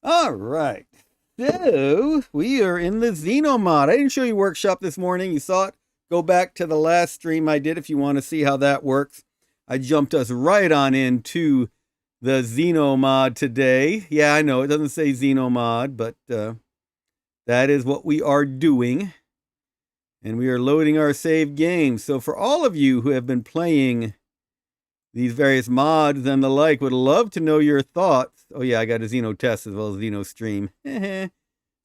All right. So we are in the Xeno mod. I didn't show you workshop this morning. You saw it. Go back to the last stream I did if you want to see how that works. I jumped us right on into the Xeno mod today. Yeah, I know it doesn't say Xeno mod, but that is what we are doing. And we are loading our saved games. So for all of you who have been playing these various mods and the like, would love to know your thoughts. Oh yeah, I got a Xeno test as well as Xeno stream. So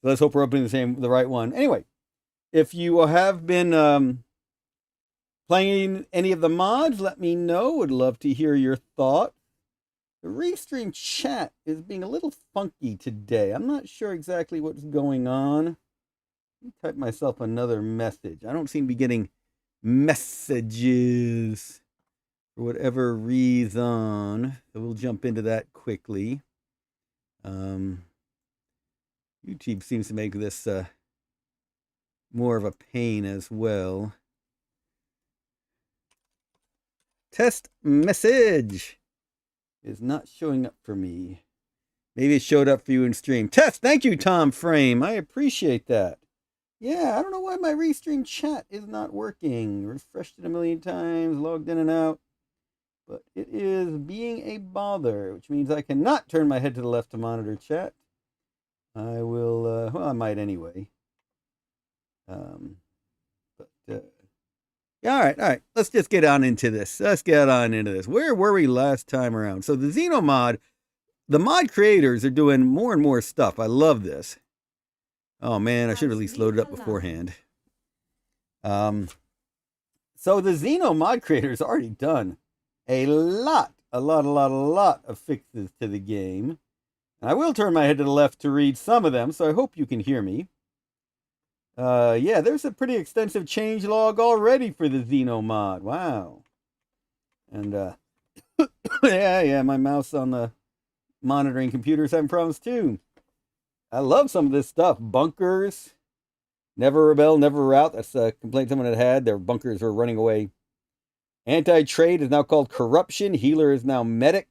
let's hope we're opening the right one. Anyway, if you have been playing any of the mods, let me know. Would love to hear your thoughts. The restream chat is being a little funky today. I'm not sure exactly what's going on. Let me type myself another message. I don't seem to be getting messages for whatever reason. So we'll jump into that quickly. YouTube seems to make this more of a pain as well. Test message is not showing up for me. Maybe it showed up for you in stream. Test, thank you, Tom Frame. I appreciate that. Yeah, I don't know why my restream chat is not working. Refreshed it a million times, logged in and out. But it is being a bother, which means I cannot turn my head to the left to monitor chat. I will, well, I might anyway. Yeah, all right. Let's just get on into this. Where were we last time around? So the Xeno mod, the mod creators are doing more and more stuff. I love this. Oh man, I should have at least loaded up beforehand. So the Xeno mod creators already done a lot of fixes to the game. And I will turn my head to the left to read some of them, so I hope you can hear me. Yeah, there's a pretty extensive change log already for the Xeno mod. Wow. And yeah, my mouse on the monitoring computer's having problems too. I love some of this stuff. Bunkers, never rebel, never rout. That's a complaint someone had. Their bunkers were running away. Anti-trade is now called corruption. Healer is now medic.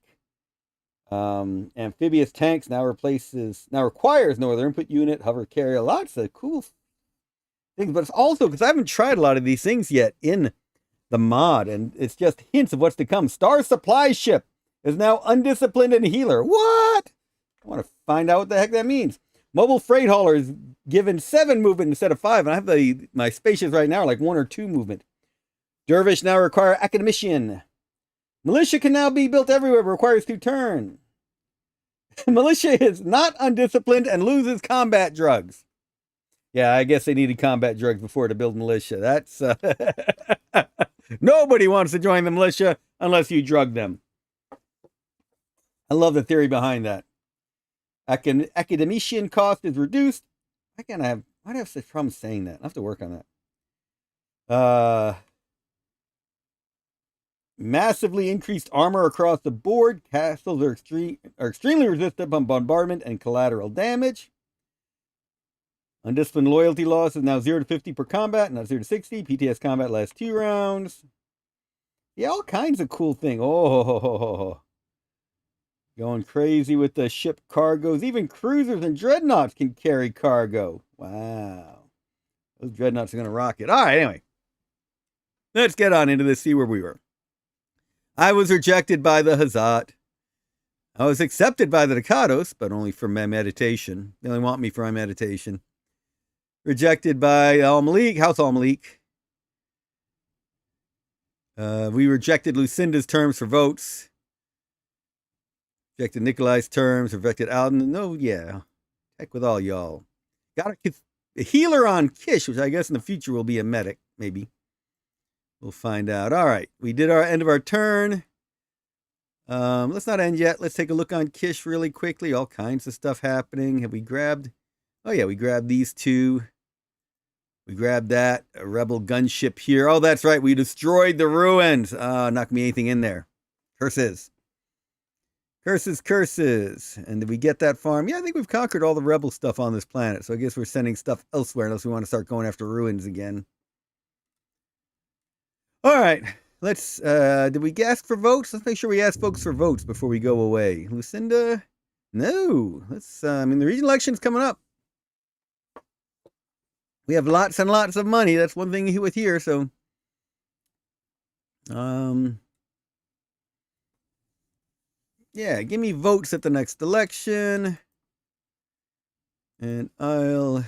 Amphibious tanks now requires no other input unit. Hover carrier, lots of cool things. But it's also because I haven't tried a lot of these things yet in the mod, and it's just hints of what's to come. Star supply ship is now undisciplined and healer. What? I want to find out what the heck that means. Mobile freight hauler is given 7 movement instead of 5, and I have my spacious right now are like 1 or 2 movement. Dervish now require academician. Militia can now be built everywhere, but requires 2 turn. Militia is not undisciplined and loses combat drugs. Yeah, I guess they needed combat drugs before to build militia. That's nobody wants to join the militia unless you drug them. I love the theory behind that. Academician cost is reduced. Why do I have such problems saying that? I have to work on that. Massively increased armor across the board. Castles are extremely resistant to bombardment and collateral damage. Undisciplined loyalty loss is now 0 to 50 per combat, not 0 to 60. PTS combat lasts 2 rounds. Yeah, all kinds of cool things. Oh, going crazy with the ship cargoes. Even cruisers and dreadnoughts can carry cargo. Wow. Those dreadnoughts are going to rock it. All right, anyway. Let's get on into this, see where we were. I was rejected by the Hazat. I was accepted by the Dakados, but only for my meditation. They only want me for my meditation. Rejected by Al-Malik, House Al-Malik. We rejected Lucinda's terms for votes. Rejected Nikolai's terms. Rejected Alden. No, yeah. Heck with all y'all. Got a healer on Kish, which I guess in the future will be a medic, maybe. We'll find out. All right. We did our end of our turn. Let's not end yet. Let's take a look on Kish really quickly. All kinds of stuff happening. Have we grabbed? Oh, yeah. We grabbed these 2. We grabbed that. A rebel gunship here. Oh, that's right. We destroyed the ruins. Not going to be anything in there. Curses. Curses. And did we get that farm? Yeah, I think we've conquered all the rebel stuff on this planet. So I guess we're sending stuff elsewhere unless we want to start going after ruins again. All right. Did we ask for votes? Let's make sure we ask folks for votes before we go away. Lucinda, No. Let's, I mean, the regional election's coming up. We have lots and lots of money. That's one thing with here, so. Yeah, give me votes at the next election. And I'll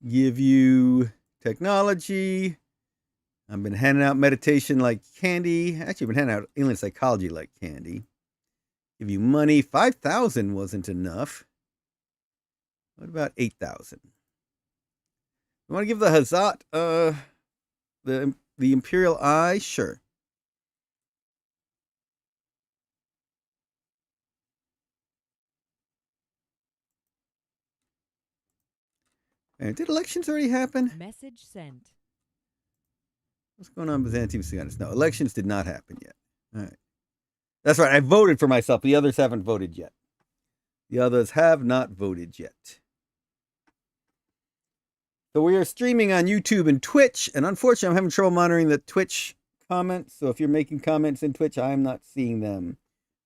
give you technology. I've been handing out meditation like candy. Actually, I've been handing out alien psychology like candy. Give you money. 5,000 wasn't enough. What about 8,000? You want to give the Hazat the Imperial Eye? Sure. And did elections already happen? Message sent. What's going on with Byzantium Siganis? No, elections did not happen yet. All right. That's right. I voted for myself. The others haven't voted yet. The others have not voted yet. So we are streaming on YouTube and Twitch, and unfortunately, I'm having trouble monitoring the Twitch comments. So if you're making comments in Twitch, I'm not seeing them.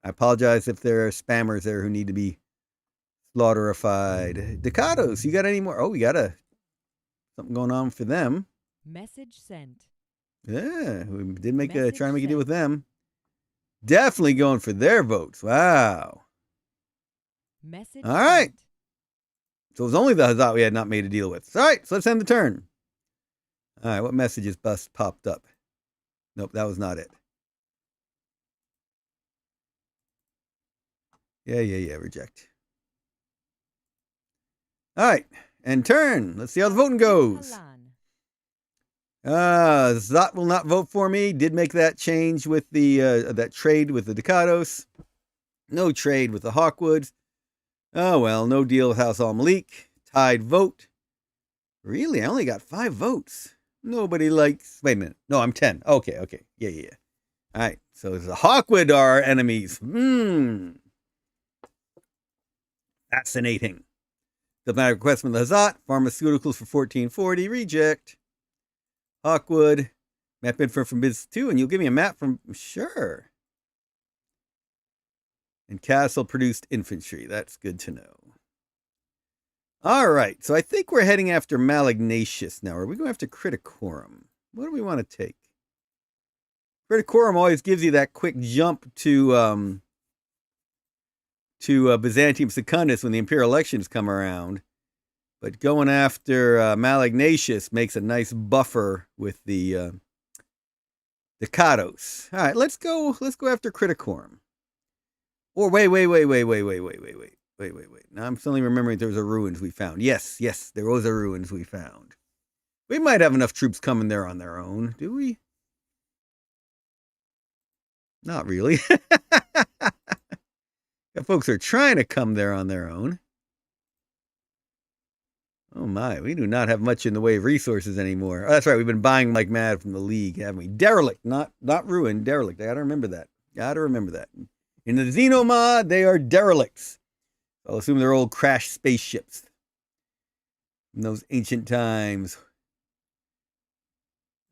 I apologize if there are spammers there who need to be slaughterified. Ducados, you got any more? Oh, we got something going on for them. Message sent. Yeah, we did try to make a deal with them. Definitely going for their votes. Wow. Message all right. sent. So it was only the Hazat we had not made a deal with. All right, so let's end the turn. All right, what messages popped up? Nope, that was not it. Yeah, reject. All right, and turn. Let's see how the voting goes. Zot will not vote for me. Did make that change with the that trade with the Ducados. No trade with the Hawkwoods. Oh well, no deal with House Al-Malik. Tied vote. Really? I only got 5 votes. Nobody likes. Wait a minute. No, I'm 10. Okay. Yeah. All right. So the Hawkwood are our enemies. Fascinating. Diplomatic request from the Hazat. Pharmaceuticals for 1440. Reject. Hawkwood. Map info from Biz 2. And you'll give me a map from. Sure. And Castle produced infantry. That's good to know. All right. So I think we're heading after Malignatius now. Are we going after Criticorum? What do we want to take? Criticorum always gives you that quick jump to Byzantium Secundus when the imperial elections come around. But going after Malignatius makes a nice buffer with the Ducados. All right, let's go after Criticorum. Or wait. Now I'm suddenly remembering there was a ruins we found. Yes, there was a ruins we found. We might have enough troops coming there on their own. Do we? Not really. Folks are trying to come there on their own. Oh my, we do not have much in the way of resources anymore. Oh, that's right, we've been buying like mad from the League, haven't we? Derelict, not ruin, derelict. I gotta remember that. In the Xeno mod, they are derelicts. I'll assume they're old crashed spaceships from those ancient times.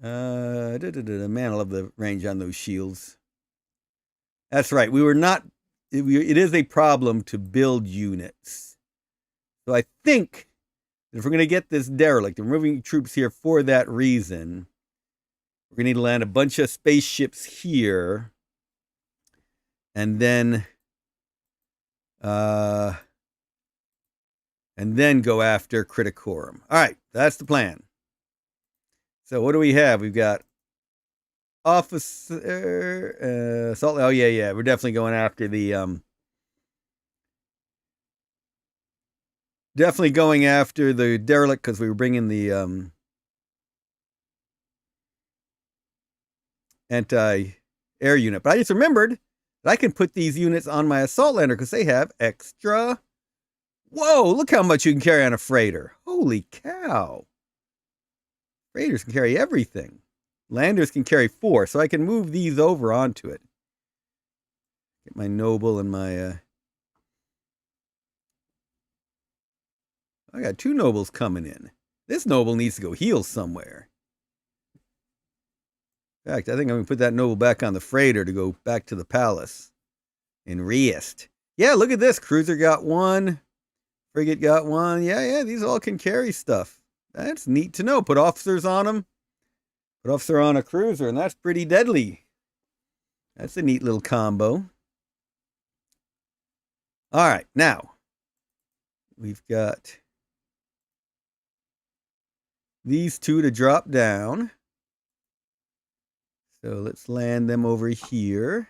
Man, I love the range on those shields. That's right. It is a problem to build units. So I think that if we're going to get this derelict, and we're moving troops here for that reason, we're going to need to land a bunch of spaceships here. And then go after Criticorum. All right, that's the plan. So what do we have? We've got officer assault. Oh yeah. We're definitely going after the derelict because we were bringing the anti-air unit. But I just remembered that I can put these units on my assault lander because they have extra. Whoa, look how much you can carry on a freighter. Holy cow. Freighters can carry everything. Landers can carry 4, so I can move these over onto it. Get my noble and my... I got 2 nobles coming in. This noble needs to go heal somewhere. In fact, I think I'm going to put that noble back on the freighter to go back to the palace in Riest. Yeah, look at this. Cruiser got one. Frigate got one. Yeah, these all can carry stuff. That's neat to know. Put officers on them. Put officer on a cruiser, and that's pretty deadly. That's a neat little combo. All right, now we've got these two to drop down. So let's land them over here.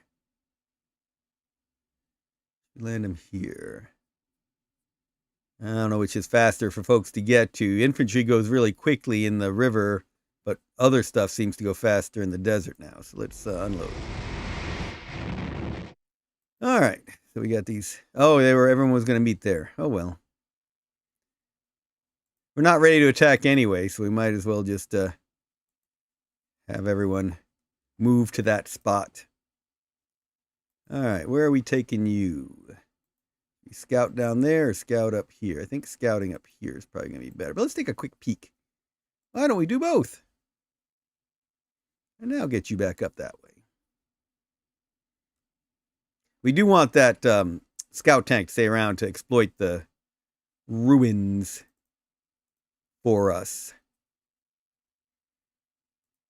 Land them here. I don't know which is faster for folks to get to. Infantry goes really quickly in the river, but other stuff seems to go faster in the desert now. So let's unload. All right. So we got these. Oh, everyone was going to meet there. Oh, well. We're not ready to attack anyway, so we might as well just have everyone move to that spot. All right. Where are we taking you? You scout down there or scout up here? I think scouting up here is probably going to be better. But let's take a quick peek. Why don't we do both? And I'll get you back up that way. We do want that scout tank to stay around to exploit the ruins for us.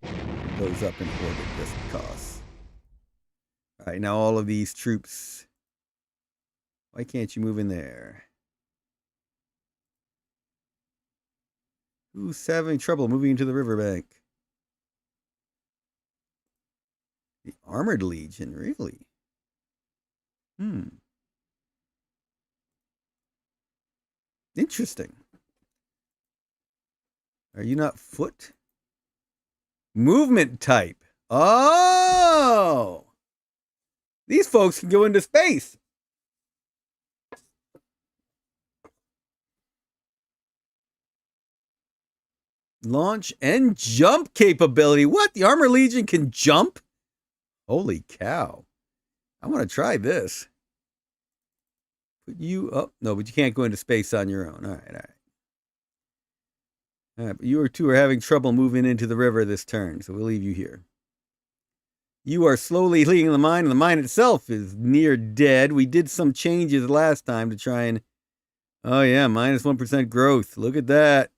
Those up in orbit just because. All right, now all of these troops. Why can't you move in there? Who's having trouble moving into the riverbank? The Armored Legion, really? Interesting. Are you not foot? Movement type. Oh! These folks can go into space. Launch and jump capability. What? The Armor Legion can jump? Holy cow. I want to try this. Put you up. No, but you can't go into space on your own. All right. All right, but you two are having trouble moving into the river this turn, so we'll leave you here. You are slowly leaving the mine, and the mine itself is near dead. We did some changes last time to try and... Oh, yeah, minus 1% growth. Look at that.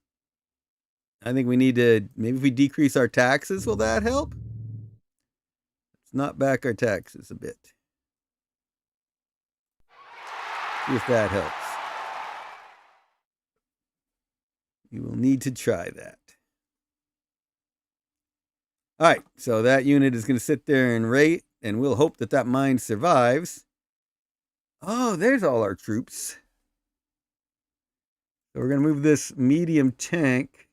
I think we need to... Maybe if we decrease our taxes, will that help? Let's knock back our taxes a bit. See if that helps. You will need to try that. All right, so that unit is going to sit there and rate, and we'll hope that that mine survives. Oh, there's all our troops. So we're going to move this medium tank.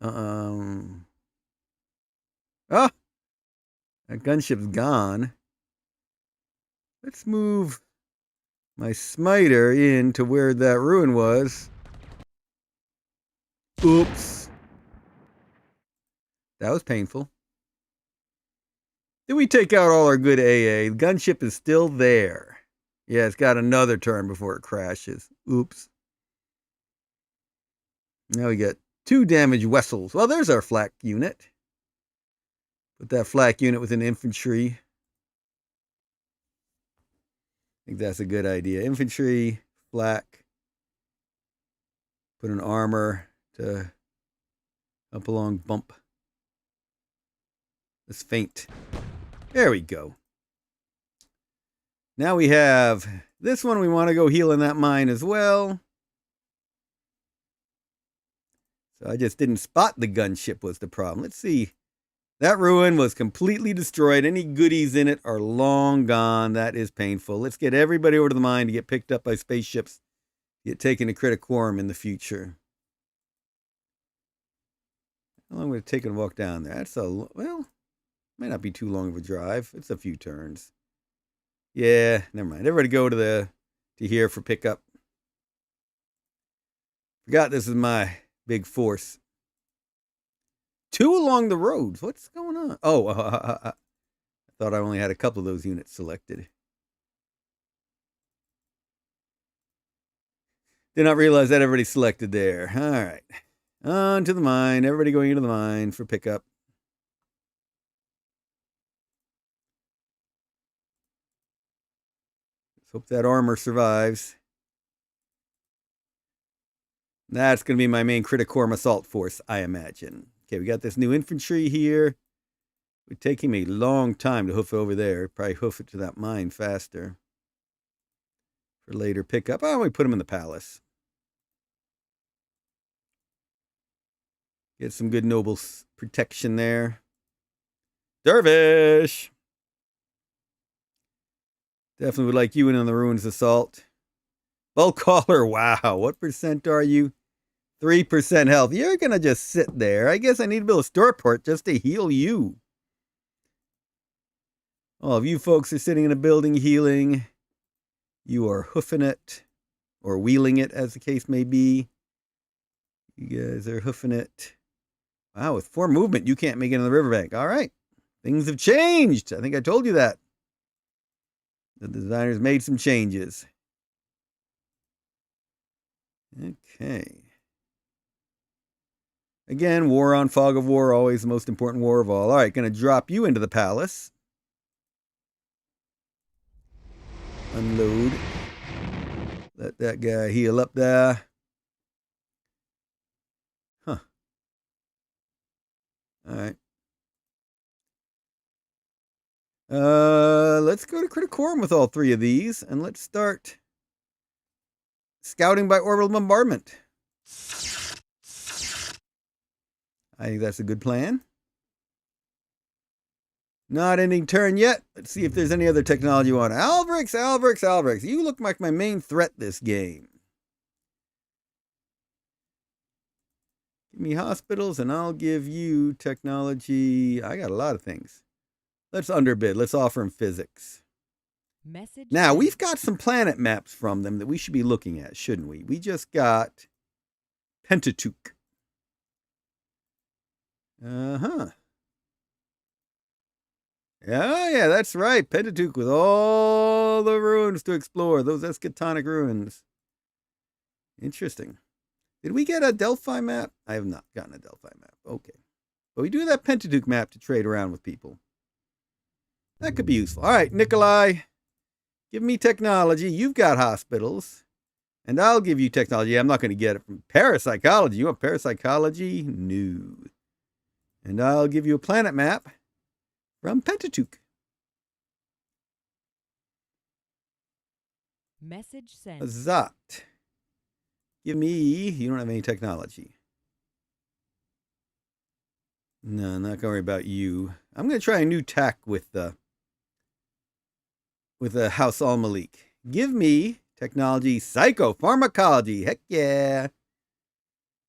Oh, that gunship's gone. Let's move my smiter in to where that ruin was. Oops. That was painful. Did we take out all our good AA? The gunship is still there. Yeah, it's got another turn before it crashes. Oops. Now we got 2 damaged vessels. Well, there's our flak unit. Put that flak unit with an infantry. I think that's a good idea. Infantry, flak. Put an armor to up along bump. Let's feint. There we go. Now we have this one. We want to go heal in that mine as well. So I just didn't spot the gunship was the problem. Let's see. That ruin was completely destroyed. Any goodies in it are long gone. That is painful. Let's get everybody over to the mine to get picked up by spaceships. Get taken to Criticorum in the future. How long would it take to walk down there? That's well, might not be too long of a drive. It's a few turns. Yeah, never mind. Everybody go to here for pickup. Forgot this is my big force. 2 along the roads. What's going on? Oh, I thought I only had a couple of those units selected. Did not realize that everybody selected there. All right. On to the mine. Everybody going into the mine for pickup. Hope that armor survives. That's going to be my main Criticorm assault force, I imagine. Okay, we got this new infantry here. It would take him a long time to hoof over there. Probably hoof it to that mine faster. For later pickup. Oh, we put him in the palace. Get some good noble protection there. Dervish! Definitely would like you in on the ruins assault. Bulk hauler, wow. What percent are you? 3% health. You're going to just sit there. I guess I need to build a starport just to heal you. All of you folks are sitting in a building healing. You are hoofing it. Or wheeling it, as the case may be. You guys are hoofing it. Wow, with 4 movement, you can't make it on the riverbank. All right. Things have changed. I think I told you that. The designers made some changes. Okay. Again, war on fog of war, always the most important war of all. All right, going to drop you into the palace. Unload. Let that guy heal up there. Huh. All right. Let's go to Criticorum with all 3 of these, and let's start scouting by orbital bombardment. I think that's a good plan. Not ending turn yet. Let's see if there's any other technology you want. Alvrix. You look like my main threat this game. Give me hospitals, and I'll give you technology. I got a lot of things. Let's underbid. Let's offer them physics. Message Now, sent. we've got some planet maps from them that we should be looking at, shouldn't we? We just got Pentateuch. Uh-huh. Yeah, that's right. Pentateuch with all the ruins to explore. Those eschatonic ruins. Interesting. Did we get a Delphi map? I have not gotten a Delphi map. Okay. But we do have that Pentateuch map to trade around with people. That could be useful. All right, Nikolai. Give me technology. You've got hospitals. And I'll give you technology. I'm not going to get it from parapsychology. You want parapsychology? No. And I'll give you a planet map from Pentateuch. Message sent. Azat. Give me... You don't have any technology. No, I'm not going to worry about you. I'm going to try a new tack with the House Al-Malik. Give me technology, psychopharmacology. Heck yeah.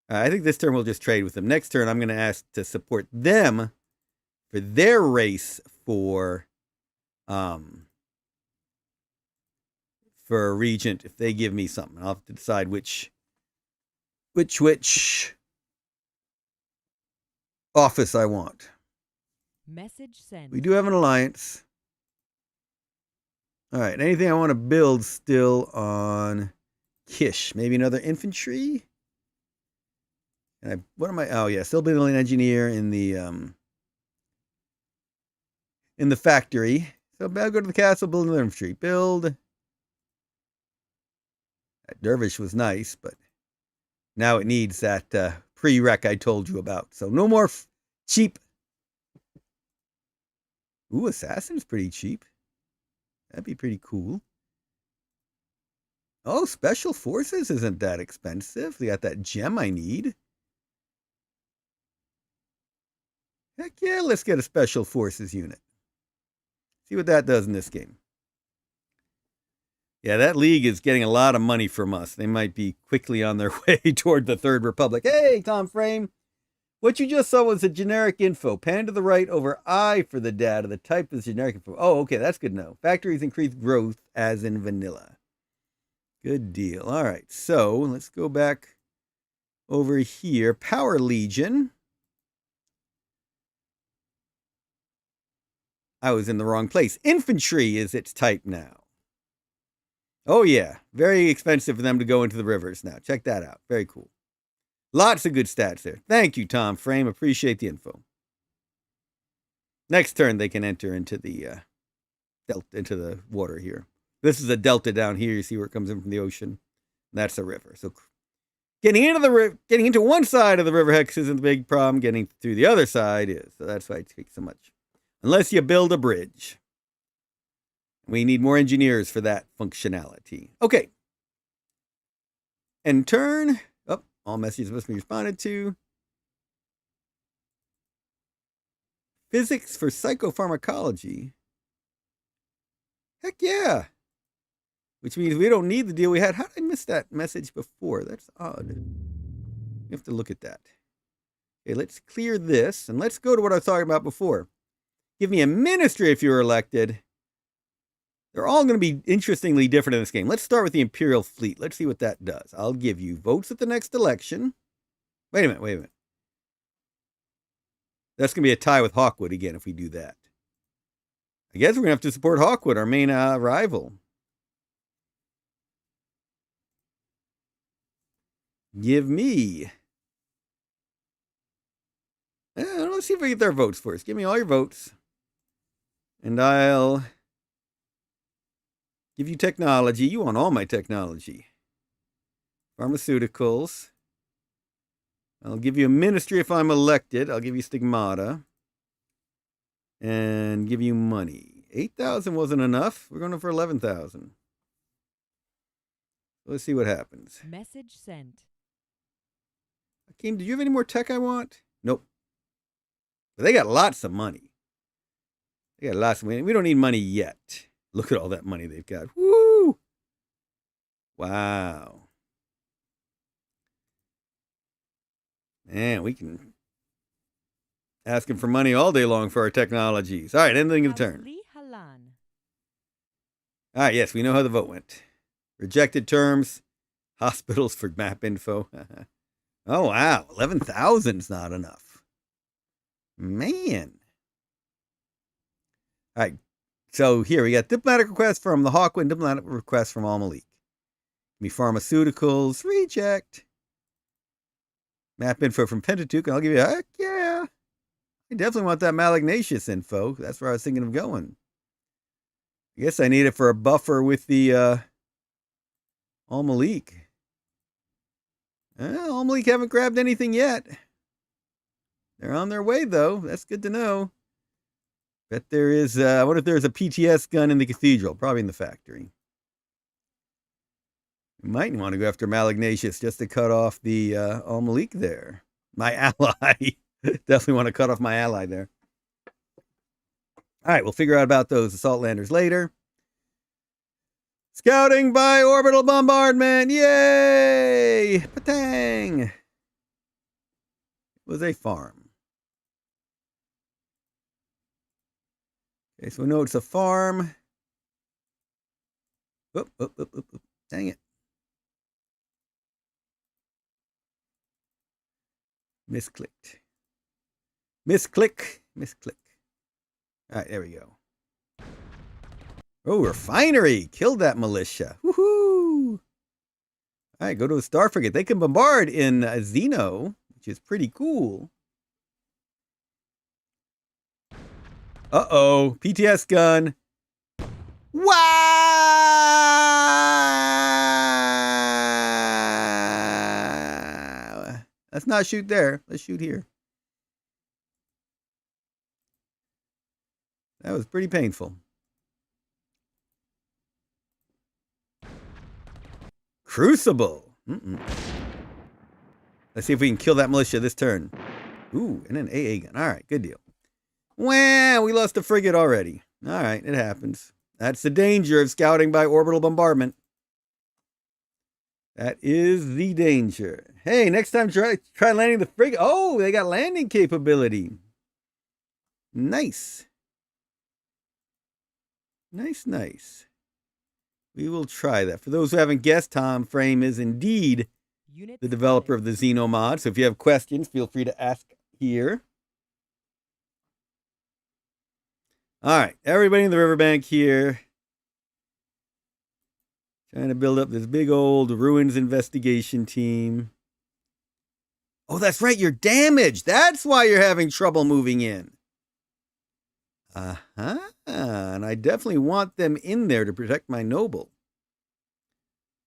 I think this turn we'll just trade with them. Next turn, I'm going to ask to support them for their race for Regent if they give me something. I'll have to decide which office I want. Message sent. We do have an alliance. All right, anything I want to build still on Kish? Maybe another infantry? What am I? Oh yeah, still building an engineer in the factory. So I'll go to the castle, build another infantry. Build. That Dervish was nice, but now it needs that prereq I told you about. So no more cheap. Ooh, Assassin's pretty cheap. That'd be pretty cool. Oh, Special Forces isn't that expensive. They got that gem I need. Heck yeah, let's get a Special Forces unit. See what that does in this game. Yeah, that league is getting a lot of money from us. They might be quickly on their way toward the Third Republic. Hey, Tom Frame. What you just saw was a generic info. Pan to the right over I for the data. The type is generic info. Oh, okay, that's good to know. Factories increase growth as in vanilla. Good deal. All right, so let's go back over here. Power Legion. I was in the wrong place. Infantry is its type now. Oh, yeah. Very expensive for them to go into the rivers now. Check that out. Very cool. Lots of good stats there. Thank you, Tom Frame. Appreciate the info. Next turn, they can enter into the water here. This is a delta down here. You see where it comes in from the ocean. That's a river. So getting into one side of the river hex isn't the big problem. Getting through the other side is. So that's why it takes so much. Unless you build a bridge. We need more engineers for that functionality. Okay. And turn. Oh, all messages must be responded to. Physics for psychopharmacology. Heck yeah. Which means we don't need the deal we had. How did I miss that message before? That's odd. We have to look at that. Okay, let's clear this. And let's go to what I was talking about before. Give me a ministry if you're elected. They're all going to be interestingly different in this game. Let's start with the Imperial Fleet. Let's see what that does. I'll give you votes at the next election. Wait a minute. That's going to be a tie with Hawkwood again if we do that. I guess we're going to have to support Hawkwood, our main rival. Give me... let's see if I get their votes first. Give me all your votes. And I'll give you technology. You want all my technology. Pharmaceuticals. I'll give you a ministry if I'm elected. I'll give you stigmata. And give you money. 8,000 wasn't enough. We're going for 11,000. Let's see what happens. Message sent. Akeem, do you have any more tech I want? Nope. But they got lots of money. They got lots of money. We don't need money yet. Look at all that money they've got. Woo! Wow. Man, we can ask them for money all day long for our technologies. All right, ending of the turn. All right, yes, we know how the vote went. Rejected terms. Hospitals for map info. Oh, wow. 11,000's not enough. Man. All right. So here we got diplomatic request from the Hawkwind, diplomatic request from Al Malik. Give me pharmaceuticals. Reject. Map info from Pentateuch, and I'll give you, heck yeah. I definitely want that Malignatius info. That's where I was thinking of going. I guess I need it for a buffer with the Al Malik. Al Malik haven't grabbed anything yet. They're on their way, though. That's good to know. Bet there is, I wonder if there's a PTS gun in the cathedral. Probably in the factory. You might want to go after Malignatius just to cut off the Al Malik there. My ally. Definitely want to cut off my ally there. All right, we'll figure out about those assault landers later. Scouting by orbital bombardment. Yay! Patang! It was a farm. Okay, so we know it's a farm. Oop. Dang it. Misclicked. Misclick. All right, there we go. Oh, refinery. Killed that militia. Woohoo! All right, go to a star frigate. They can bombard in Xeno, which is pretty cool. Uh-oh. PTS gun. Wow! Let's not shoot there. Let's shoot here. That was pretty painful. Crucible. Let's see if we can kill that militia this turn. Ooh, and an AA gun. All right, good deal. Wow, we lost a frigate already. All right, it happens. That's the danger of scouting by orbital bombardment. That is the danger. Hey, next time try landing the frigate. Oh, they got landing capability. Nice. Nice. We will try that. For those who haven't guessed, Tom Frame is indeed the developer of the Xeno mod. So if you have questions, feel free to ask here. All right, everybody in the riverbank here. Trying to build up this big old ruins investigation team. Oh, that's right, you're damaged. That's why you're having trouble moving in. Uh-huh. And I definitely want them in there to protect my noble.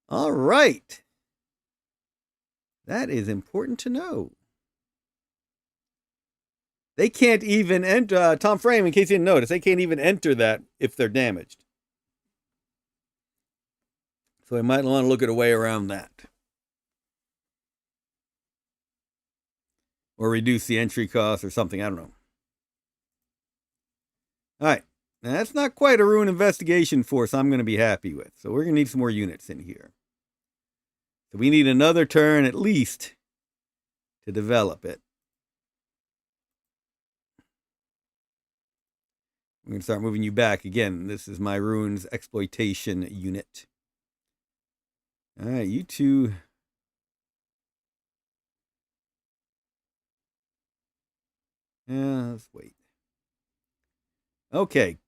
All right. That is important to know. They can't even enter, Tom Frame, in case you didn't notice, they can't even enter that if they're damaged. So I might want to look at a way around that. Or reduce the entry cost or something, I don't know. All right. Now, that's not quite a Rune investigation force I'm going to be happy with. So we're going to need some more units in here. So we need another turn at least to develop it. I'm going to start moving you back. Again, this is my Runes exploitation unit. All right, you two. Yeah, let's wait. Okay.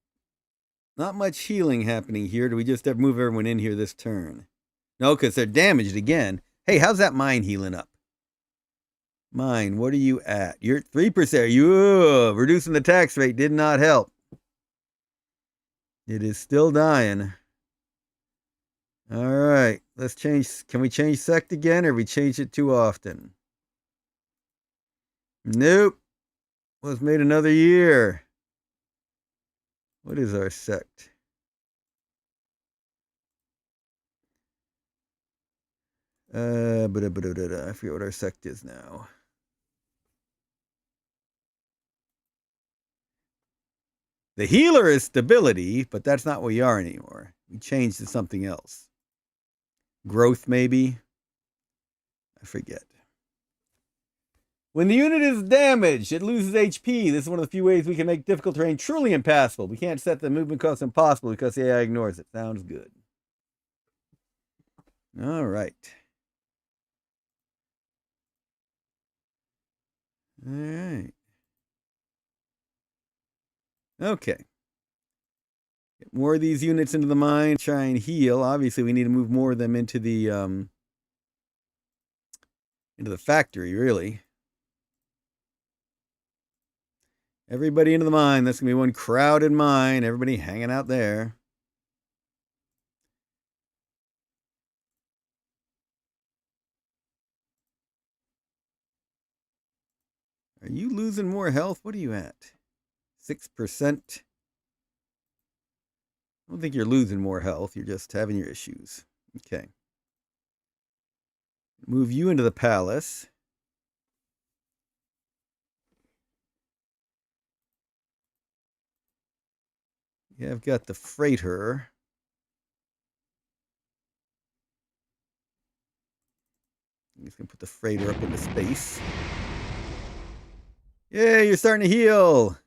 Not much healing happening here. Do we just have to move everyone in here this turn? No, because they're damaged again. Hey, how's that mine healing up? Mine, what are you at? You're at 3%. You reducing the tax rate did not help. It is still dying. All right, let's change. Can we change sect again, or we changed it too often? Nope. Was made another year. What is our sect? I forget what our sect is now. The healer is stability, but that's not what we are anymore. We changed to something else. Growth, maybe? I forget. When the unit is damaged, it loses HP. This is one of the few ways we can make difficult terrain truly impassable. We can't set the movement cost impossible because the AI ignores it. Sounds good. All right. All right. Okay. Get more of these units into the mine. Try and heal. Obviously, we need to move more of them into the factory, really. Everybody into the mine. That's going to be one crowded mine. Everybody hanging out there. Are you losing more health? What are you at? 6%. I don't think you're losing more health. You're just having your issues. Okay. Move you into the palace. Yeah, I've got the freighter. I'm just going to put the freighter up into space. Yay, you're starting to heal.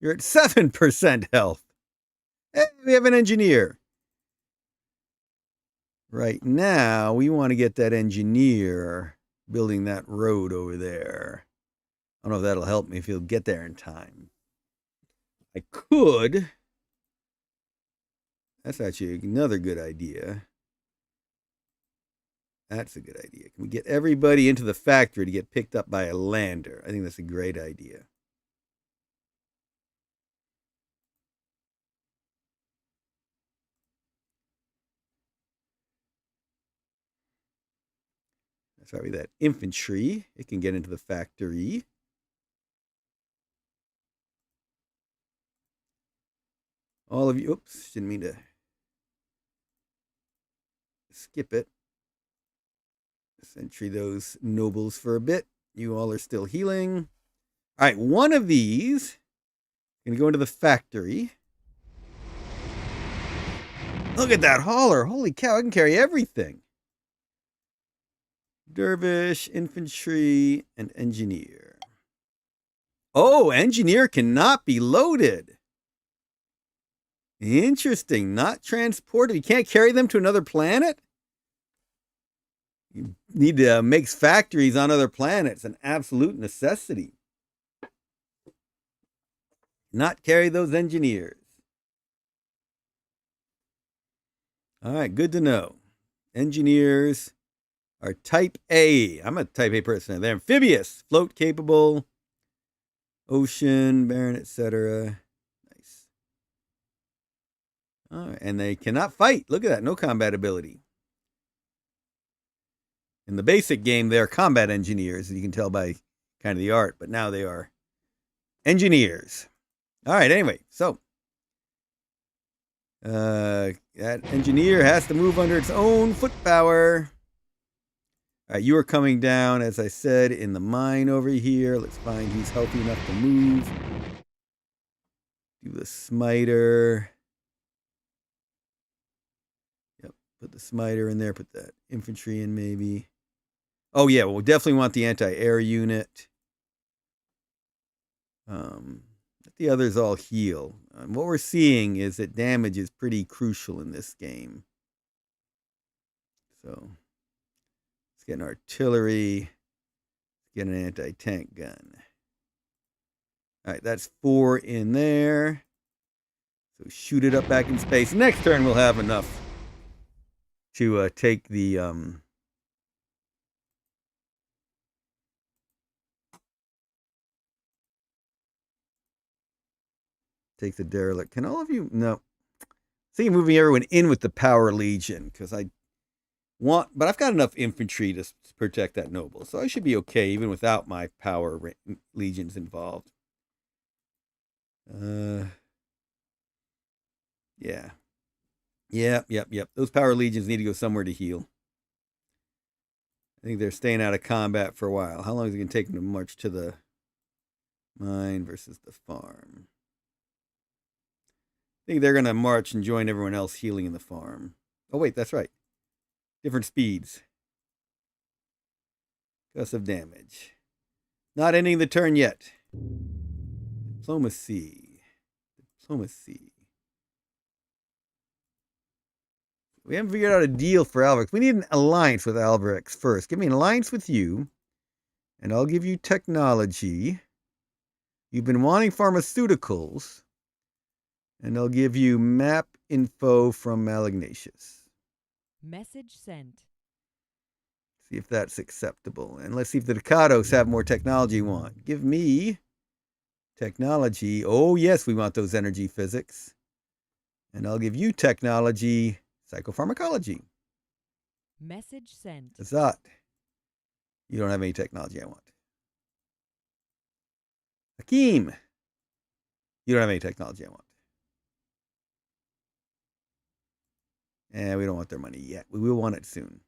You're at 7% health. Hey, we have an engineer. Right now, we want to get that engineer building that road over there. I don't know if that'll help me if he'll get there in time. I could. That's actually another good idea. That's a good idea. Can we get everybody into the factory to get picked up by a lander? I think that's a great idea. That's probably that infantry. It can get into the factory. All of you. Oops, didn't mean to skip it. Sentry those nobles for a bit. You all are still healing. All right, one of these is going to go into the factory. Look at that hauler. Holy cow, I can carry everything. Dervish, infantry, and engineer. Oh, engineer cannot be loaded. Interesting. Not transported. You can't carry them to another planet? You need to make factories on other planets, an absolute necessity. Not carry those engineers. All right, good to know. Engineers are type A. I'm a type A person. They're amphibious, float capable, ocean, barren, etc. All right, and they cannot fight. Look at that. No combat ability. In the basic game, they're combat engineers, as you can tell by kind of the art, but now they are engineers. All right, anyway, so that engineer has to move under its own foot power. All right, you are coming down, as I said, in the mine over here. Let's find he's healthy enough to move. Do the smiter. Yep, put the smiter in there. Put that infantry in maybe. Oh, yeah, we'll definitely want the anti-air unit. Let the others all heal. What we're seeing is that damage is pretty crucial in this game. So, let's get an artillery. Let's get an anti-tank gun. All right, that's 4 in there. So shoot it up back in space. Next turn we'll have enough to take the derelict. Can all of you? No. See, moving everyone in with the Power Legion because I want, but I've got enough infantry to protect that noble, so I should be okay even without my Power Legions involved. Yeah. Yep. Those Power Legions need to go somewhere to heal. I think they're staying out of combat for a while. How long is it going to take them to march to the mine versus the farm? I think they're going to march and join everyone else healing in the farm. Oh, wait, that's right. Different speeds. Gust of damage. Not ending the turn yet. Diplomacy. We haven't figured out a deal for Albrecht. We need an alliance with Albrecht first. Give me an alliance with you, and I'll give you technology. You've been wanting pharmaceuticals, and I'll give you map info from Malignatius. Message sent. See if that's acceptable. And let's see if the Ducados have more technology you want. Give me technology. Oh, yes, we want those energy physics. And I'll give you technology, psychopharmacology. Message sent. Azat. You don't have any technology I want. Hakeem. You don't have any technology I want. And we don't want their money yet. We will want it soon.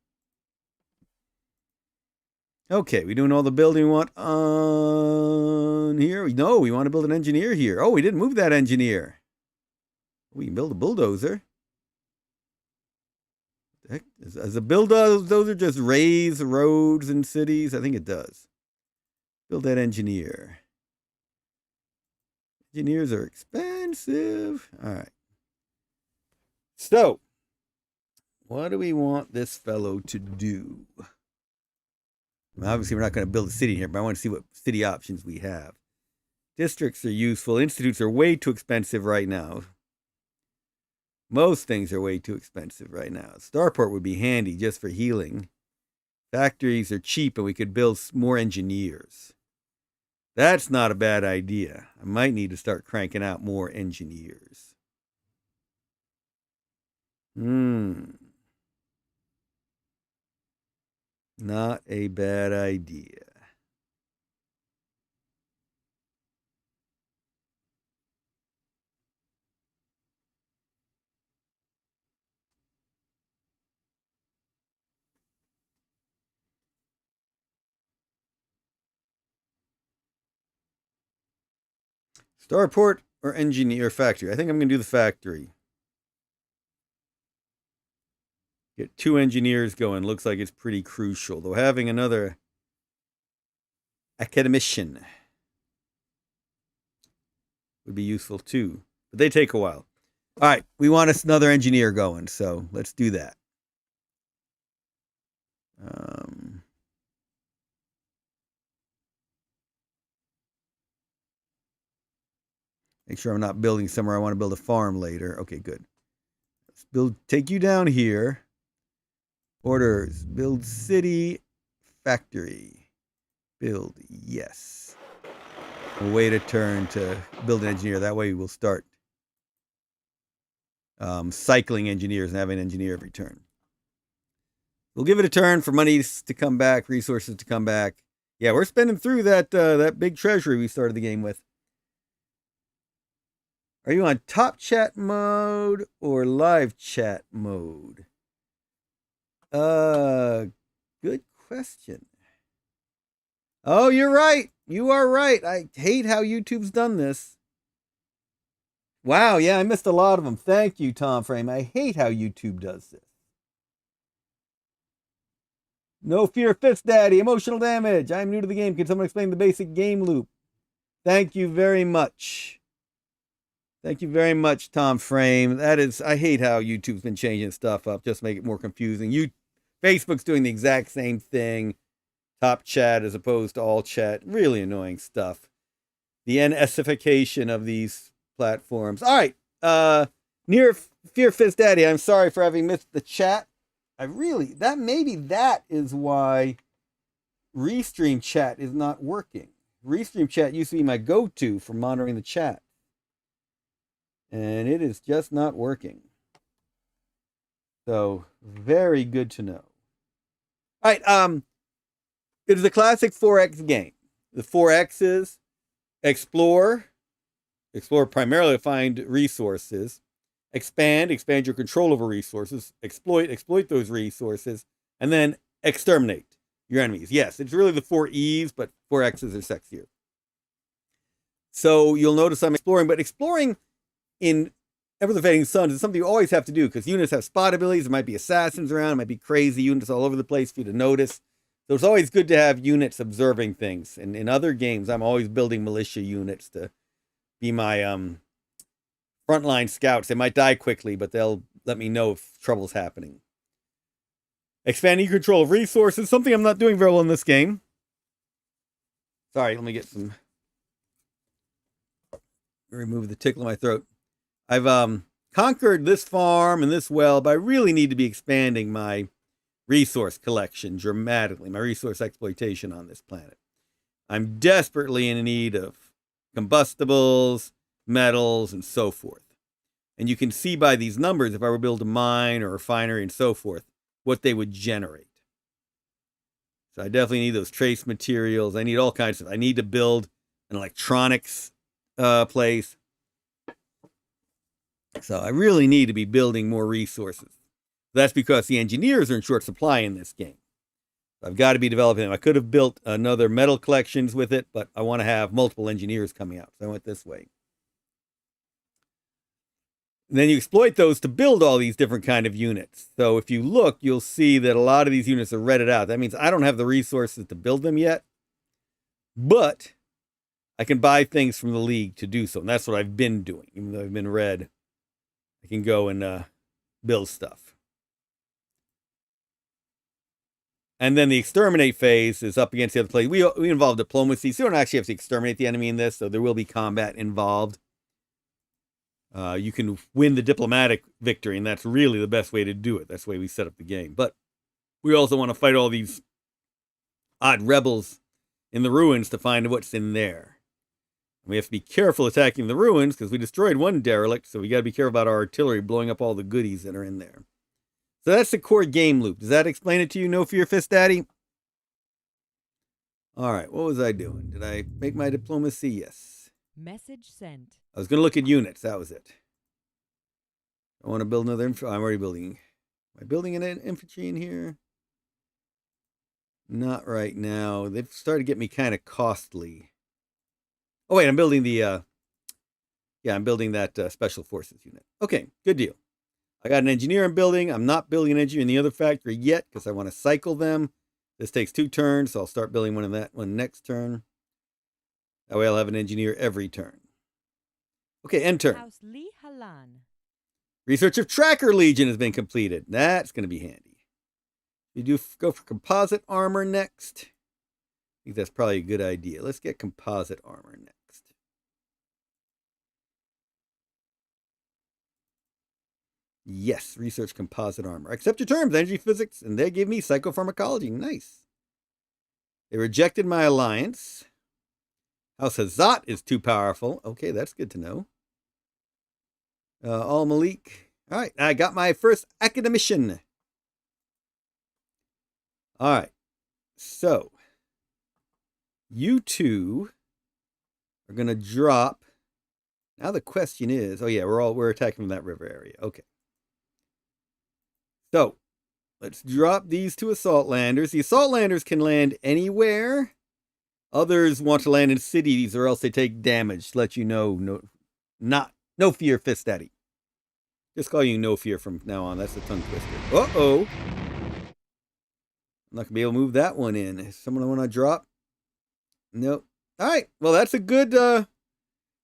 Okay, we doing all the building we want on here? No, we want to build an engineer here. Oh, we didn't move that engineer. We can build a bulldozer. What the heck? Does a bulldozer just raise roads and cities? I think it does. Build that engineer. Engineers are expensive. All right. So, what do we want this fellow to do? Well, obviously, we're not going to build a city here, but I want to see what city options we have. Districts are useful. Institutes are way too expensive right now. Most things are way too expensive right now. Starport would be handy just for healing. Factories are cheap, and we could build more engineers. That's not a bad idea. I might need to start cranking out more engineers. Not a bad idea. Starport or engineer factory? I think I'm going to do the factory. Get 2 engineers going. Looks like it's pretty crucial. Though having another academician would be useful too. But they take a while. All right, we want us another engineer going, so let's do that. Make sure I'm not building somewhere I want to build a farm later. Okay, good. Let's take you down here. Orders. Build city. Factory. Build. Yes. We'll wait a turn to build an engineer. That way we'll start cycling engineers and having an engineer every turn. We'll give it a turn for monies to come back, resources to come back. Yeah, we're spending through that big treasury we started the game with. Are you on top chat mode or live chat mode? Good question. Oh, you're right. You are right. I hate how YouTube's done this. Wow, yeah, I missed a lot of them. Thank you, Tom Frame. I hate how YouTube does this. No fear, fist daddy. Emotional damage. I'm new to the game. Can someone explain the basic game loop? Thank you very much. Thank you very much, Tom Frame. I hate how YouTube's been changing stuff up just to make it more confusing. Facebook's doing the exact same thing. Top chat as opposed to all chat. Really annoying stuff. The NSification of these platforms. All right. Near Fear Fist Daddy, I'm sorry for having missed the chat. Maybe that is why Restream chat is not working. Restream chat used to be my go-to for monitoring the chat. And it is just not working. So, very good to know. All right, it is a classic 4X game. The 4X's explore primarily to find resources, expand your control over resources, exploit those resources, and then exterminate your enemies. Yes, it's really the 4 E's, but 4X's are sexier. So you'll notice I'm exploring, but exploring in Ever the Fading Suns is something you always have to do because units have spot abilities. There might be assassins around. It might be crazy units all over the place for you to notice. So it's always good to have units observing things. And in other games, I'm always building militia units to be my frontline scouts. They might die quickly, but they'll let me know if trouble's happening. Expanding control of resources, something I'm not doing very well in this game. Sorry, let me get some... remove the tickle in my throat. I've conquered this farm and this well, but I really need to be expanding my resource collection dramatically, my resource exploitation on this planet. I'm desperately in need of combustibles, metals, and so forth. And you can see by these numbers, if I were to build a mine or a refinery and so forth, what they would generate. So I definitely need those trace materials. I need all kinds of... I need to build an electronics place. So I really need to be building more resources. That's because the engineers are in short supply in this game. I've got to be developing them. I could have built another metal collections with it, but I want to have multiple engineers coming out. So I went this way. And then you exploit those to build all these different kind of units. So if you look, you'll see that a lot of these units are redded out. That means I don't have the resources to build them yet, but I can buy things from the League to do so. And that's what I've been doing. Even though I've been red, I can go and build stuff. And then the exterminate phase is up against the other players. We involve diplomacy, so you don't actually have to exterminate the enemy in this, so there will be combat involved. You can win the diplomatic victory, and that's really the best way to do it. That's the way we set up the game. But we also want to fight all these odd rebels in the ruins to find what's in there. We have to be careful attacking the ruins because we destroyed one derelict, so we got to be careful about our artillery blowing up all the goodies that are in there. So that's the core game loop. Does that explain it to you, No Fear Fist Daddy? All right, what was I doing? Did I make my diplomacy? Yes. Message sent. I was going to look at units. That was it. I want to build another infantry. I'm already building. Am I building an infantry in here? Not right now. They've started to get me kind of costly. Oh, wait, I'm building the... I'm building that Special Forces unit. Okay, good deal. I got an engineer I'm building. I'm not building an engineer in the other factory yet because I want to cycle them. This takes 2 turns, so I'll start building one in that one next turn. That way I'll have an engineer every turn. Okay, end turn. House Lee Halan. Research of Tracker Legion has been completed. That's going to be handy. We do go for composite armor next. I think that's probably a good idea. Let's get composite armor next. Yes, research composite armor. Accept your terms, energy physics, and they give me psychopharmacology. Nice. They rejected my alliance. House Hazat is too powerful. Okay, that's good to know. Al Malik. All right, I got my first academician. All right, so you two are gonna drop. Now the question is, oh yeah, we're attacking from that river area. Okay. So let's drop these two assault landers. The assault landers can land anywhere. Others want to land in cities, or else they take damage. To let you know, no fear, Fist Daddy. Just call you No Fear from now on. That's the tongue twister. Uh-oh. I'm not gonna be able to move that one in. Is someone want to drop? Nope. All right. Well, that's a good. Now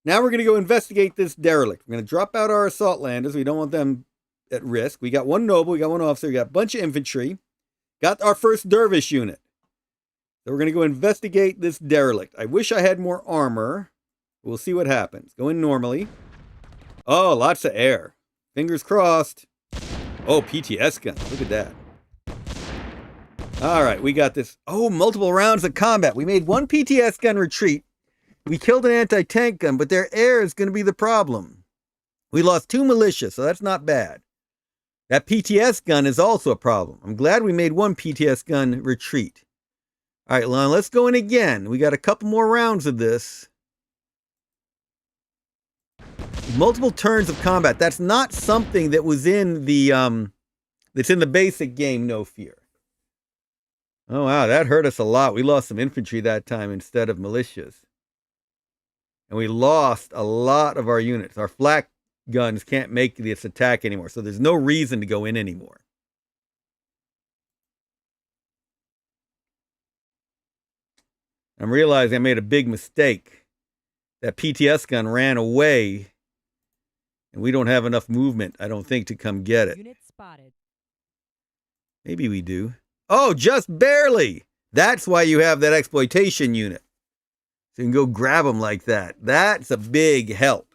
we're gonna go investigate this derelict. We're gonna drop out our assault landers. We don't want them at risk. We got one noble. We got one officer. We got a bunch of infantry. Got our first dervish unit. So we're gonna go investigate this derelict. I wish I had more armor. We'll see what happens. Go in normally. Oh, lots of air. Fingers crossed. Oh, PTS gun. Look at that. All right, we got this. Oh, multiple rounds of combat. We made one PTS gun retreat. We killed an anti-tank gun, but their air is going to be the problem. We lost 2 militia, so that's not bad. That PTS gun is also a problem. I'm glad we made one PTS gun retreat. All right, Lon, let's go in again. We got a couple more rounds of this. Multiple turns of combat. That's not something that was in the that's in the basic game, No Fear. Oh wow, that hurt us a lot. We lost some infantry that time instead of militias. And we lost a lot of our units. Our flak guns can't make this attack anymore, so there's no reason to go in anymore. I'm realizing I made a big mistake. That PTS gun ran away, and we don't have enough movement, I don't think, to come get it. Unit spotted. Maybe we do. Oh, just barely. That's why you have that exploitation unit. So you can go grab them like that. That's a big help.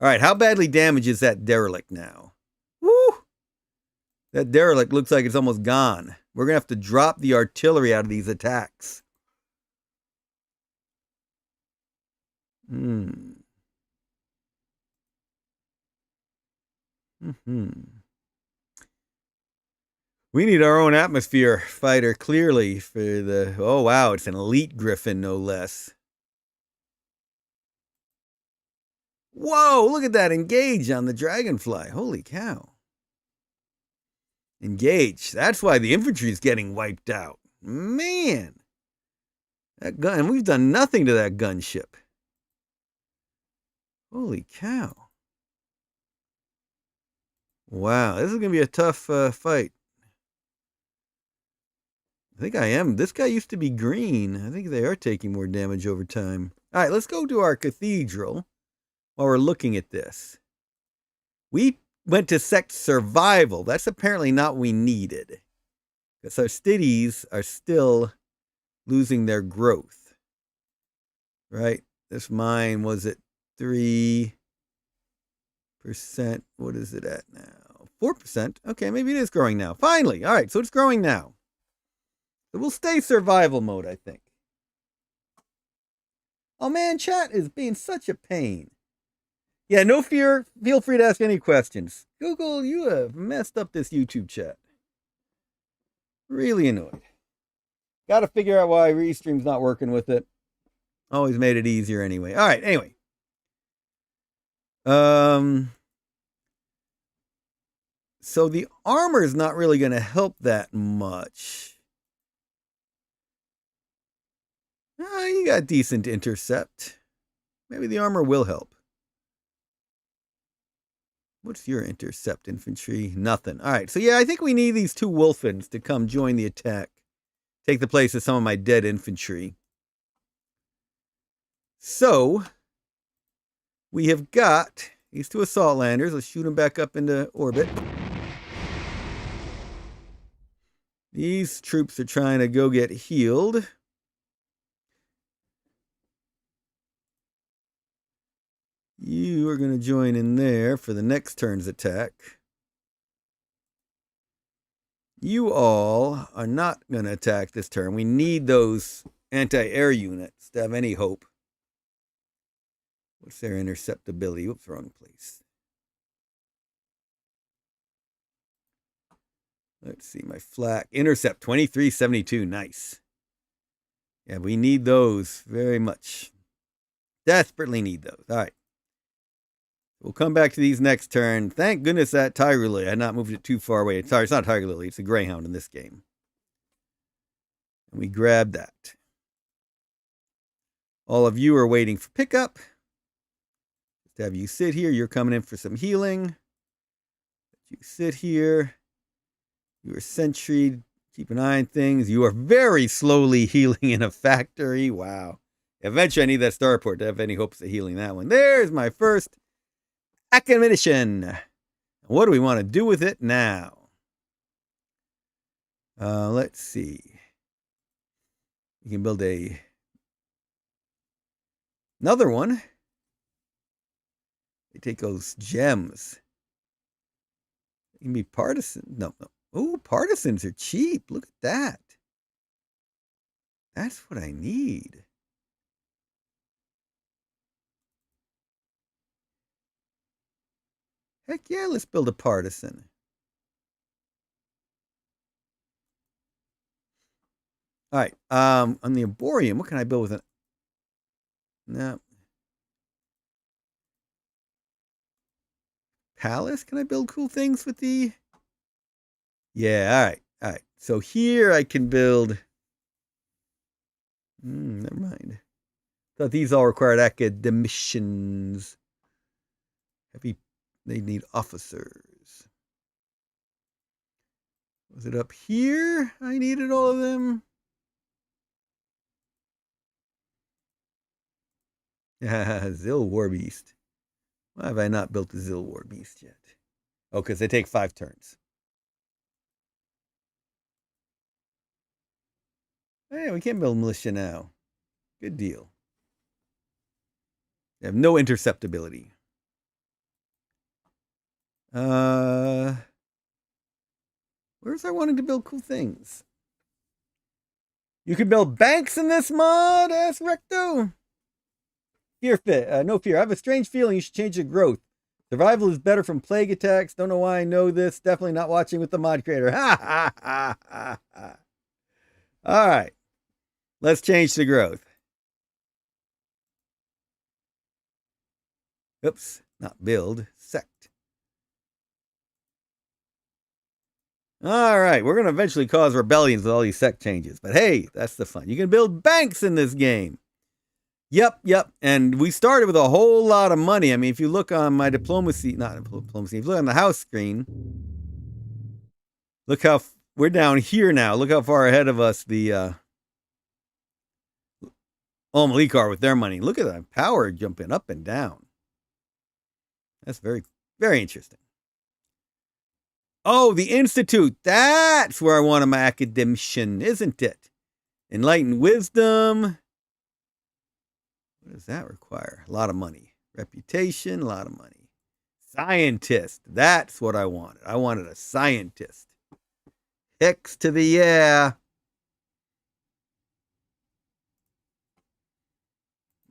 All right, how badly damaged is that derelict now? Woo! That derelict looks like it's almost gone. We're going to have to drop the artillery out of these attacks. We need our own atmosphere fighter, clearly, for the... Oh, wow, it's an elite griffin, no less. Whoa, look at that. Engage on the dragonfly. Holy cow. Engage. That's why the infantry is getting wiped out. Man. That gun... We've done nothing to that gunship. Holy cow. Wow, this is going to be a tough fight. I think I am. This guy used to be green. I think they are taking more damage over time. All right, let's go to our cathedral while we're looking at this. We went to sect survival. That's apparently not what we needed, because our cities are still losing their growth. Right? This mine was at 3%. What is it at now? 4%. Okay, maybe it is growing now. Finally. All right, so it's growing now. So we'll stay survival mode, I think. Oh man, chat is being such a pain. Yeah, no fear. Feel free to ask any questions. Google, you have messed up this YouTube chat. Really annoyed. Got to figure out why Restream's not working with it. Always made it easier anyway. All right, anyway. So the armor is not really going to help that much. You got decent intercept. Maybe the armor will help. What's your intercept, infantry? Nothing. All right, so yeah, I think we need these 2 Wolfens to come join the attack. Take the place of some of my dead infantry. So, we have got these 2 assault landers. Let's shoot them back up into orbit. These troops are trying to go get healed. You are going to join in there for the next turn's attack. You all are not going to attack this turn. We need those anti-air units to have any hope. What's their interceptability? Oops, wrong place. Let's see, my flak. Intercept 2372. Nice. Yeah, we need those very much. Desperately need those. All right. We'll come back to these next turn. Thank goodness that Tiger Lily. I had not moved it too far away. Sorry, it's not Tiger Lily. It's a Greyhound in this game. And we grab that. All of you are waiting for pickup. Just have you sit here. You're coming in for some healing. You sit here. You are sentry. Keep an eye on things. You are very slowly healing in a factory. Wow. Eventually, I need that star report to have any hopes of healing that one. There's my first acquisition. What do we want to do with it now? Let's see. We can build another one. They take those gems. They can be partisan. No. Oh, partisans are cheap. Look at that. That's what I need. Heck yeah, let's build a partisan. All right. On the Arboreum, what can I build with it? No. Palace? Can I build cool things with the... Yeah, all right. All right. So here I can build... never mind. Thought these all required academicians. They need officers. Was it up here? I needed all of them. Yeah, Zill Warbeast. Why have I not built the Zill Warbeast yet? Oh, because they take 5 turns. Hey, we can't build militia now. Good deal. They have no interceptability. Where's I wanting to build cool things? You can build banks in this mod, ask Recto. Fear fit. No fear. I have a strange feeling you should change your growth. Survival is better from plague attacks. Don't know why I know this. Definitely not watching with the mod creator. Ha ha ha ha ha. All right. Let's change the growth. Oops. Not build. Sect. All right. We're going to eventually cause rebellions with all these sect changes. But hey, that's the fun. You can build banks in this game. Yep. And we started with a whole lot of money. I mean, if you look on my diplomacy, if you look on the house screen, look how we're down here now. Look how far ahead of us the Malik are with their money. Look at that power jumping up and down. That's very, very interesting. Oh, the Institute. That's where I want my academician, isn't it? Enlightened wisdom. What does that require? A lot of money. Reputation, a lot of money. Scientist. That's what I wanted. I wanted a scientist. X to the yeah.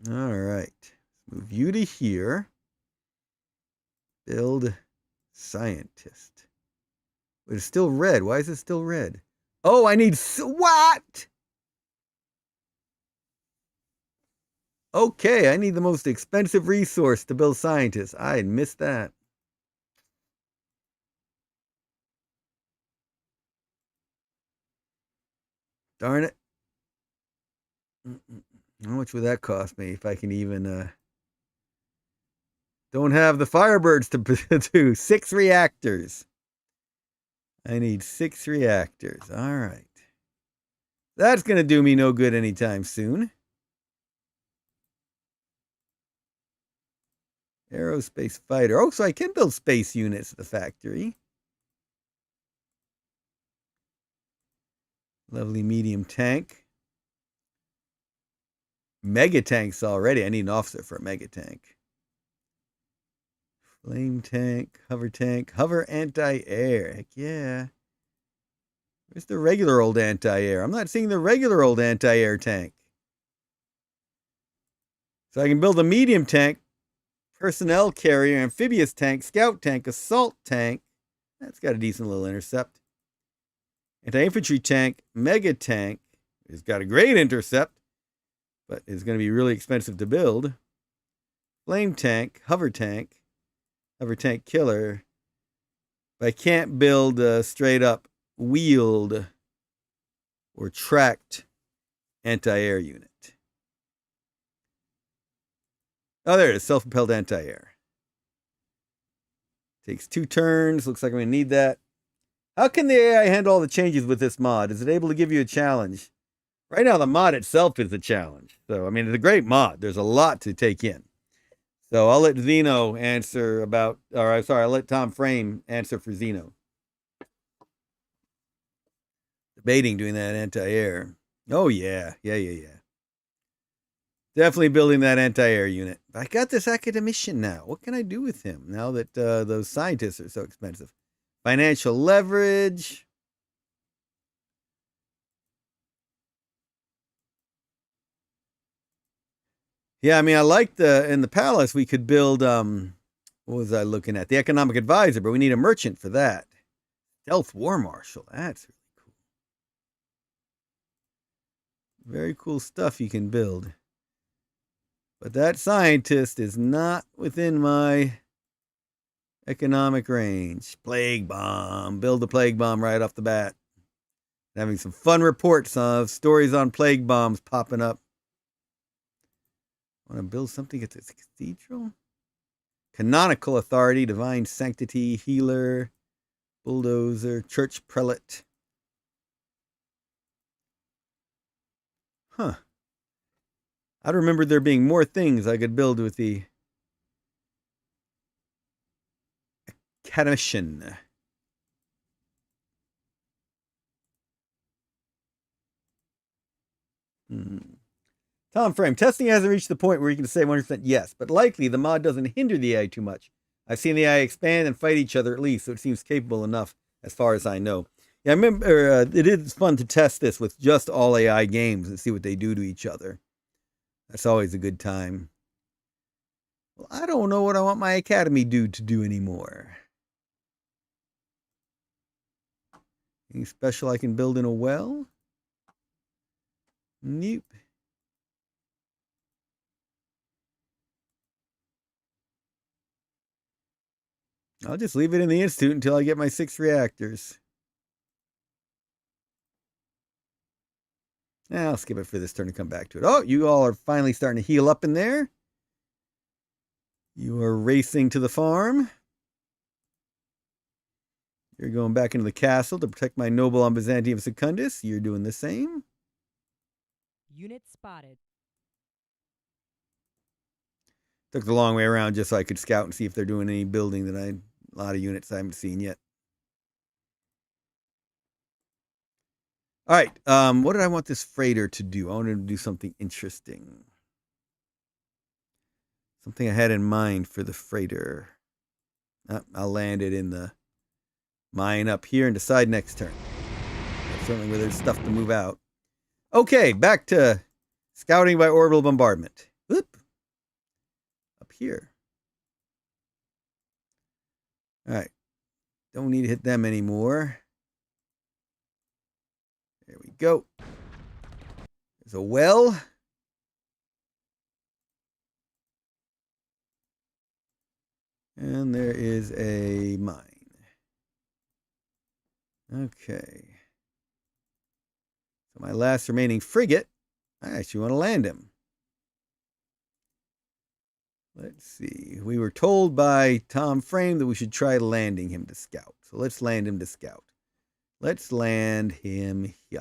All right. Move you to here. Build scientist. But it's still red. Why is it still red? Oh, I need... What? Okay, I need the most expensive resource to build scientists. I had missed that. Darn it. How much would that cost me if I can even... Don't have the Firebirds to do 6 reactors. I need 6 reactors. All right. That's going to do me no good anytime soon. Aerospace fighter. Oh, so I can build space units at the factory. Lovely medium tank. Mega tanks already. I need an officer for a mega tank. Flame tank, hover anti-air. Heck yeah. Where's the regular old anti-air? I'm not seeing the regular old anti-air tank. So I can build a medium tank, personnel carrier, amphibious tank, scout tank, assault tank. That's got a decent little intercept. Anti-infantry tank, mega tank. It's got a great intercept, but it's going to be really expensive to build. Flame tank, hover tank killer. But I can't build a straight up wheeled or tracked anti-air unit. Oh, there it is. Self-propelled anti-air. Takes 2 turns. Looks like I'm going to need that. How can the AI handle all the changes with this mod? Is it able to give you a challenge? Right now, the mod itself is a challenge. So, I mean, it's a great mod. There's a lot to take in. So I'll let Xeno answer about, or sorry, I'll let Tom Frame answer for Xeno. Debating doing that anti-air. Oh, yeah. Definitely building that anti-air unit. I got this academician now. What can I do with him now that those scientists are so expensive? Financial leverage. Yeah, I mean, I liked in the palace we could build, what was I looking at? The economic advisor, but we need a merchant for that. Stealth war marshal. That's really cool. Very cool stuff you can build. But that scientist is not within my economic range. Plague bomb. Build a plague bomb right off the bat. Having some fun reports of stories on plague bombs popping up. Want to build something at this cathedral? Canonical authority, divine sanctity, healer, bulldozer, church prelate. Huh. I remember there being more things I could build with the academician. Tom Frame, testing hasn't reached the point where you can say 100% yes, but likely the mod doesn't hinder the AI too much. I've seen the AI expand and fight each other at least, so it seems capable enough as far as I know. Yeah, I remember it is fun to test this with just all AI games and see what they do to each other. That's always a good time. Well, I don't know what I want my academy dude to do anymore. Anything special I can build in a well? Nope. I'll just leave it in the institute until I get my 6 reactors. I'll skip it for this turn and come back to it. Oh, you all are finally starting to heal up in there. You are racing to the farm. You're going back into the castle to protect my noble on Byzantium Secundus. You're doing the same. Unit spotted. Took the long way around just so I could scout and see if they're doing any building that a lot of units I haven't seen yet. All right, what did I want this freighter to do? I wanted to do something interesting. Something I had in mind for the freighter. I'll land it in the mine up here and decide next turn. That's certainly where there's stuff to move out. Okay, back to scouting by orbital bombardment. Whoop. Up here. All right. Don't need to hit them anymore. There we go. There's a well. And there is a mine. Okay. So my last remaining frigate, I actually want to land him. Let's see. We were told by Tom Frame that we should try landing him to scout. So let's land him to scout. Let's land him here.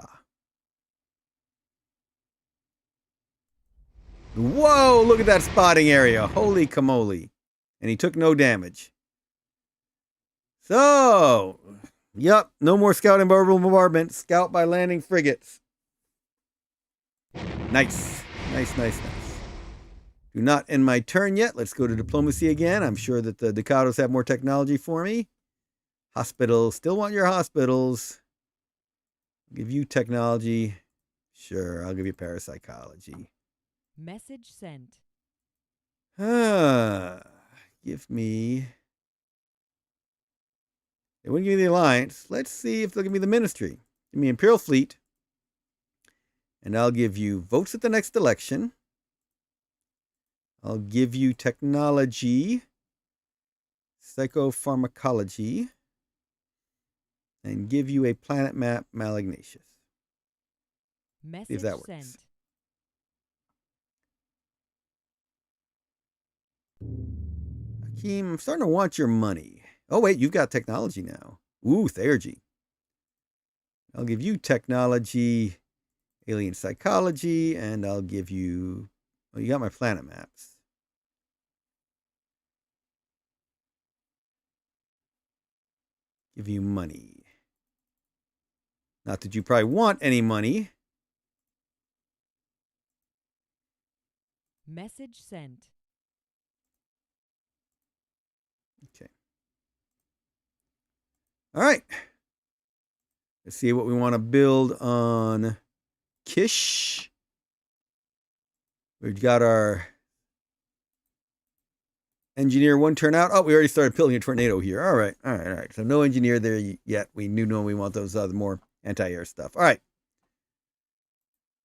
Whoa, look at that spotting area. Holy camole. And he took no damage. So, yep, no more scouting by orbital bombardment. Scout by landing frigates. Nice. Nice. Do not end my turn yet. Let's go to diplomacy again. I'm sure that the Ducados have more technology for me. Hospitals. Still want your hospitals. I'll give you technology. Sure, I'll give you parapsychology. Message sent. Give me... They wouldn't give me the alliance. Let's see if they'll give me the ministry. Give me Imperial Fleet. And I'll give you votes at the next election. I'll give you technology, psychopharmacology, and give you a planet map, Malignatius. Message See if that works. sent. Hakeem, I'm starting to want your money. Oh, wait, you've got technology now. Ooh, Theurgy. I'll give you technology, alien psychology, and I'll give you... Oh, you got my planet maps. Give you money. Not that you probably want any money. Message sent. Okay. All right. Let's see what we want to build on Kish. We've got our engineer one turn out. Oh, we already started building a tornado here. All right. So no engineer there yet. We knew we want those other more anti-air stuff. All right.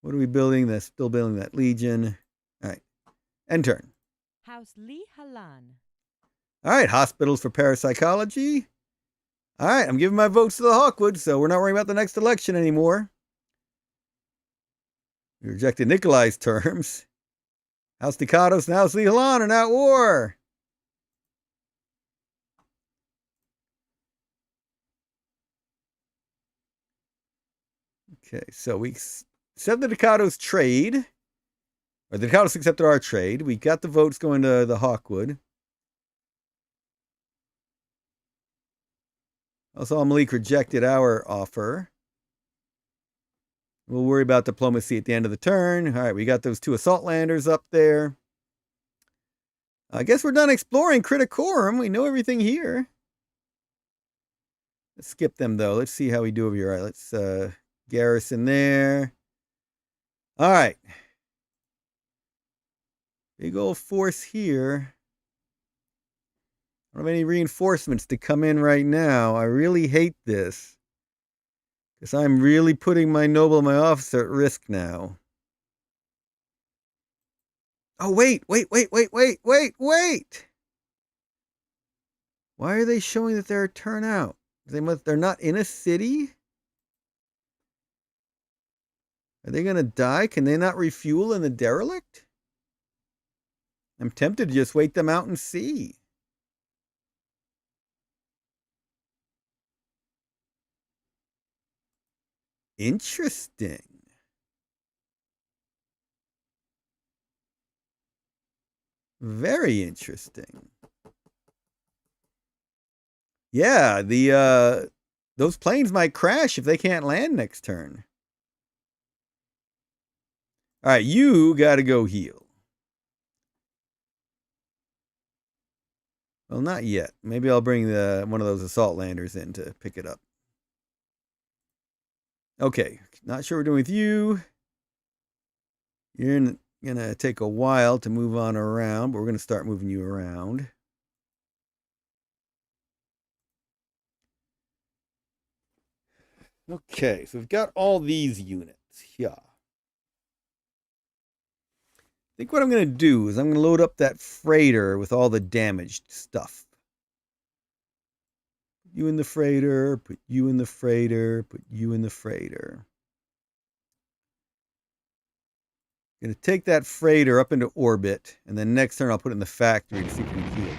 What are we building? That's still building that Legion. All right. End turn. House Li Halan. All right. Hospitals for parapsychology. All right. I'm giving my votes to the Hawkwood, so we're not worrying about the next election anymore. We rejected Nikolai's terms. House Ducados and House Li Halan are now at war. Okay, so we accept the Ducados trade. Or the Ducados accepted our trade. We got the votes going to the Hawkwood. Also, Malik rejected our offer. We'll worry about diplomacy at the end of the turn. All right, we got those 2 assault landers up there. I guess we're done exploring Criticorum. We know everything here. Let's skip them, though. Let's see how we do over here. All right, let's garrison there. All right. Big old force here. I don't have any reinforcements to come in right now. I really hate this. Because I'm really putting my noble and my officer at risk now. Oh, wait. Why are they showing that they're a turnout? They're not in a city? Are they going to die? Can they not refuel in the derelict? I'm tempted to just wait them out and see. Interesting. Very interesting. Yeah, those planes might crash if they can't land next turn. All right, you got to go heal. Well, not yet. Maybe I'll bring one of those assault landers in to pick it up. Okay, not sure what we're doing with you. You're going to take a while to move on around, but we're going to start moving you around. Okay, so we've got all these units. Yeah. I think what I'm going to do is I'm going to load up that freighter with all the damaged stuff. You in the freighter, put you in the freighter, put you in the freighter. I'm going to take that freighter up into orbit, and then next turn I'll put it in the factory to see if we can heal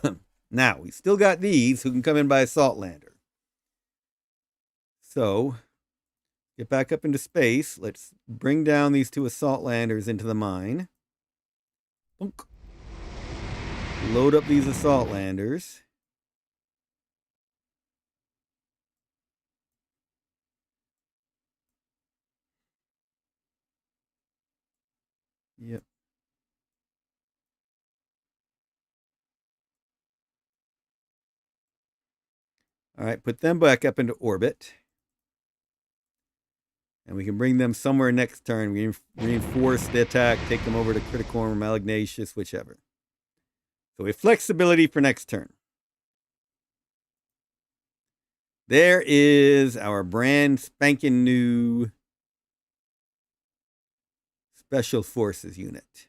these. Now, we still got these who can come in by assault lander. So, get back up into space. Let's bring down these 2 assault landers into the mine. Load up these assault landers. Yep. All right, put them back up into orbit. And we can bring them somewhere next turn. We reinforce the attack, take them over to Criticorum or Malignatius, whichever. So we have flexibility for next turn. There is our brand spanking new Special Forces unit.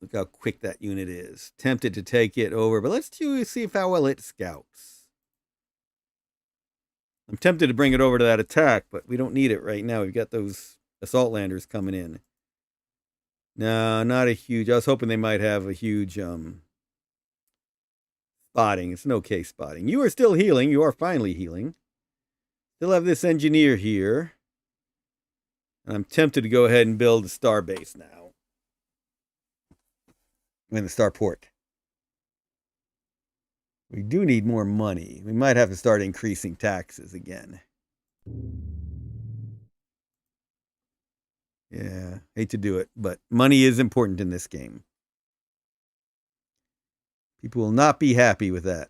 Look how quick that unit is. Tempted to take it over, but let's see how well it scouts. I'm tempted to bring it over to that attack, but we don't need it right now. We've got those assault landers coming in. No, not a huge. I was hoping they might have a huge spotting. It's an okay spotting. You are still healing. You are finally healing. Still have this engineer here. And I'm tempted to go ahead and build a star base now. I mean, the starport. We do need more money. We might have to start increasing taxes again. Yeah, hate to do it, but money is important in this game. People will not be happy with that.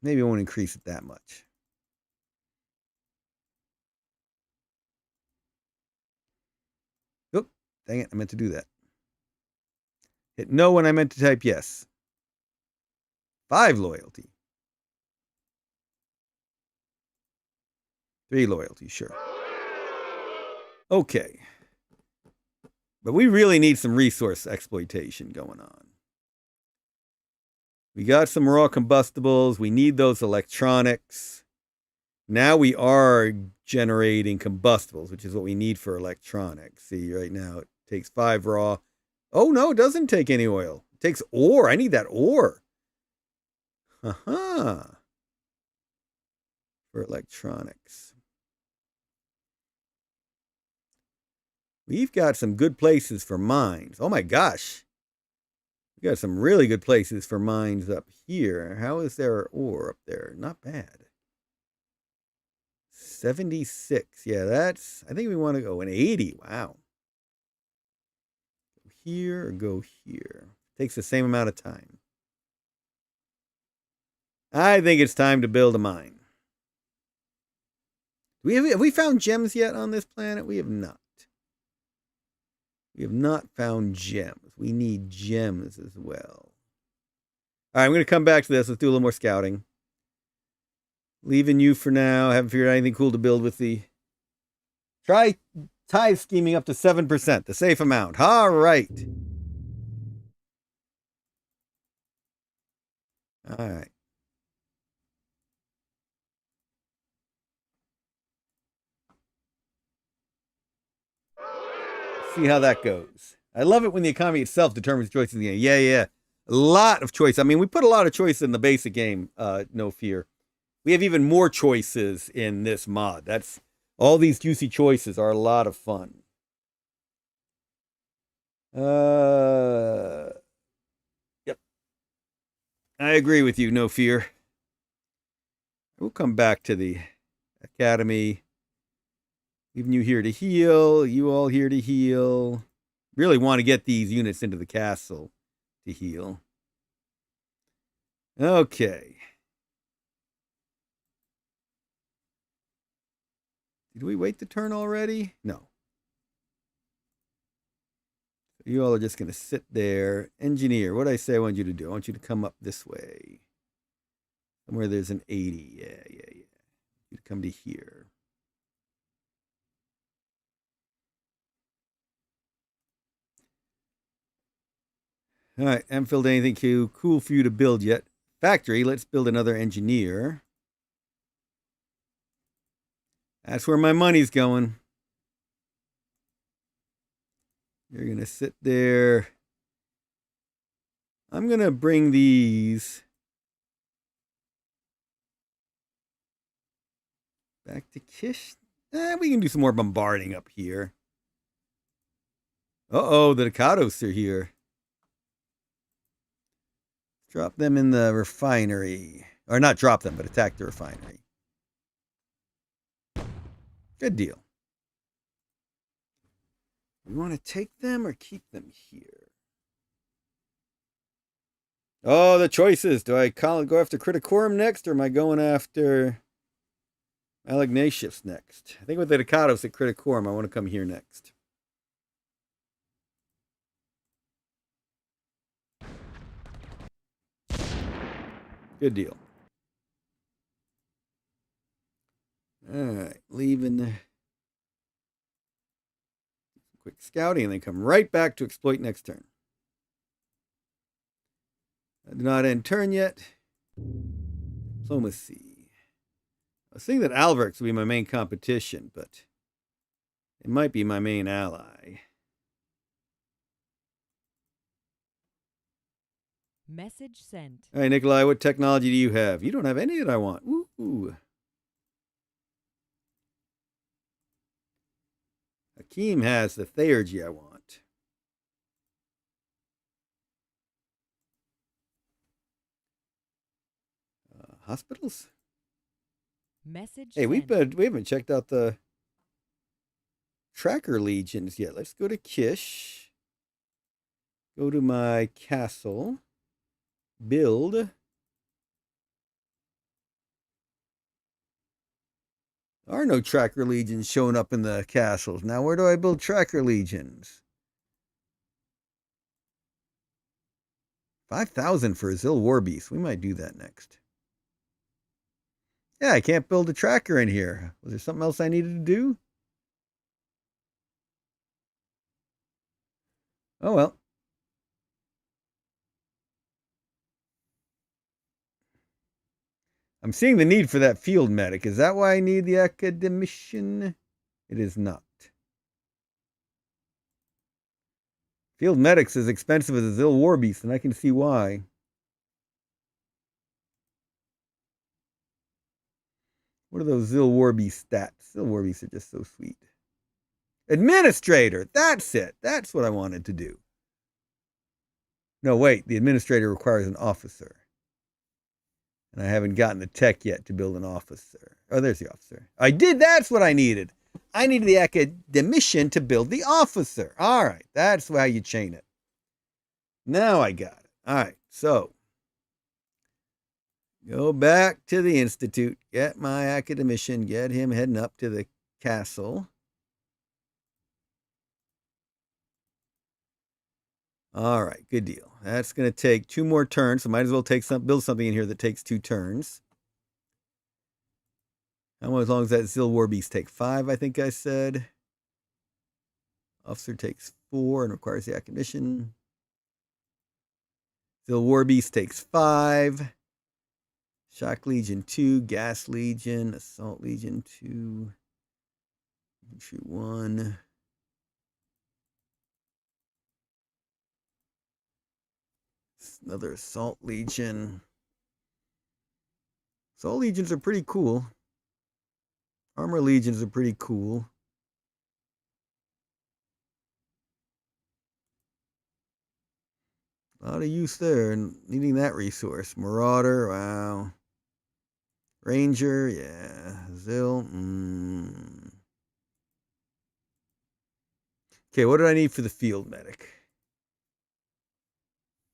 Maybe I won't increase it that much. Oop, dang it, I meant to do that. Hit no when I meant to type yes. 5 loyalty. 3 loyalty, sure. Okay. But we really need some resource exploitation going on. We got some raw combustibles. We need those electronics. Now we are generating combustibles, which is what we need for electronics. See, right now it takes 5 raw. Oh, no, it doesn't take any oil. It takes ore. I need that ore. For electronics. We've got some good places for mines. Oh my gosh. We got some really good places for mines up here. How is there ore up there? Not bad. 76. Yeah, that's, I think we want to go an 80. Wow. Go here or go here. Takes the same amount of time. I think it's time to build a mine. Have we found gems yet on this planet? We have not. We have not found gems. We need gems as well. All right, I'm going to come back to this. Let's do a little more scouting. Leaving you for now. Haven't figured out anything cool to build with the... Try tithe scheming up to 7%, the safe amount. All right. All right. See how that goes. I love it when the economy itself determines choices in the game. Yeah. A lot of choice. I mean, we put a lot of choice in the basic game, no fear. We have even more choices in this mod. That's all these juicy choices are a lot of fun. Yep. I agree with you, no fear. We'll come back to the academy. Leaving you here to heal. You all here to heal. Really want to get these units into the castle to heal. Okay. Did we wait the turn already? No. You all are just going to sit there. Engineer, what did I say I want you to do? I want you to come up this way. Somewhere there's an 80. Yeah. You come to here. All right, haven't filled anything cool for you to build yet. Factory, let's build another engineer. That's where my money's going. You're going to sit there. I'm going to bring these back to Kish. We can do some more bombarding up here. Uh-oh, the Ducados are here. Drop them in the refinery. Or not drop them, but attack the refinery. Good deal. We want to take them or keep them here? Oh, the choices. Do I go after Criticorum next, or am I going after Malignatius next? I think with the Ducados at Criticorum, I want to come here next. Good deal. All right, leaving the quick scouting and then come right back to exploit next turn. I do not end turn yet. Diplomacy. I was thinking that Alverx would be my main competition, but it might be my main ally. Message sent. All right, Nikolai, what technology do you have? You don't have any that I want. Ooh. Hakeem has the theurgy I want. Hospitals? Message Hey, sent. we haven't checked out the tracker legions yet. Let's go to Kish. Go to my castle. Build. There are no tracker legions showing up in the castles. Now, where do I build tracker legions? 5,000 for a Zil Warbeast. We might do that next. Yeah, I can't build a tracker in here. Was there something else I needed to do? Oh, well. I'm seeing the need for that field medic. Is that why I need the academician? It is not. Field medic's as expensive as a Zil Warbeast, and I can see why. What are those Zil Warbeast stats? Zil Warbeasts are just so sweet. Administrator! That's it! That's what I wanted to do. No, wait. The administrator requires an officer. And I haven't gotten the tech yet to build an officer. Oh, there's the officer. I did. That's what I needed. I needed the academician to build the officer. All right. That's how you chain it. Now I got it. All right. So, go back to the institute. Get my academician. Get him heading up to the castle. All right, good deal. That's going to take 2 more turns, so might as well build something in here that takes 2 turns. How much as long as that Zil Warbeast take 5, I think I said. Officer takes 4 and requires the academician. Zil Warbeast takes 5. Shock Legion 2, Gas Legion, Assault Legion 2, Infantry 1. Another Assault Legion. Assault Legions are pretty cool. Armor Legions are pretty cool. A lot of use there and needing that resource. Marauder, wow. Ranger, yeah. Zil, Okay, what do I need for the field medic?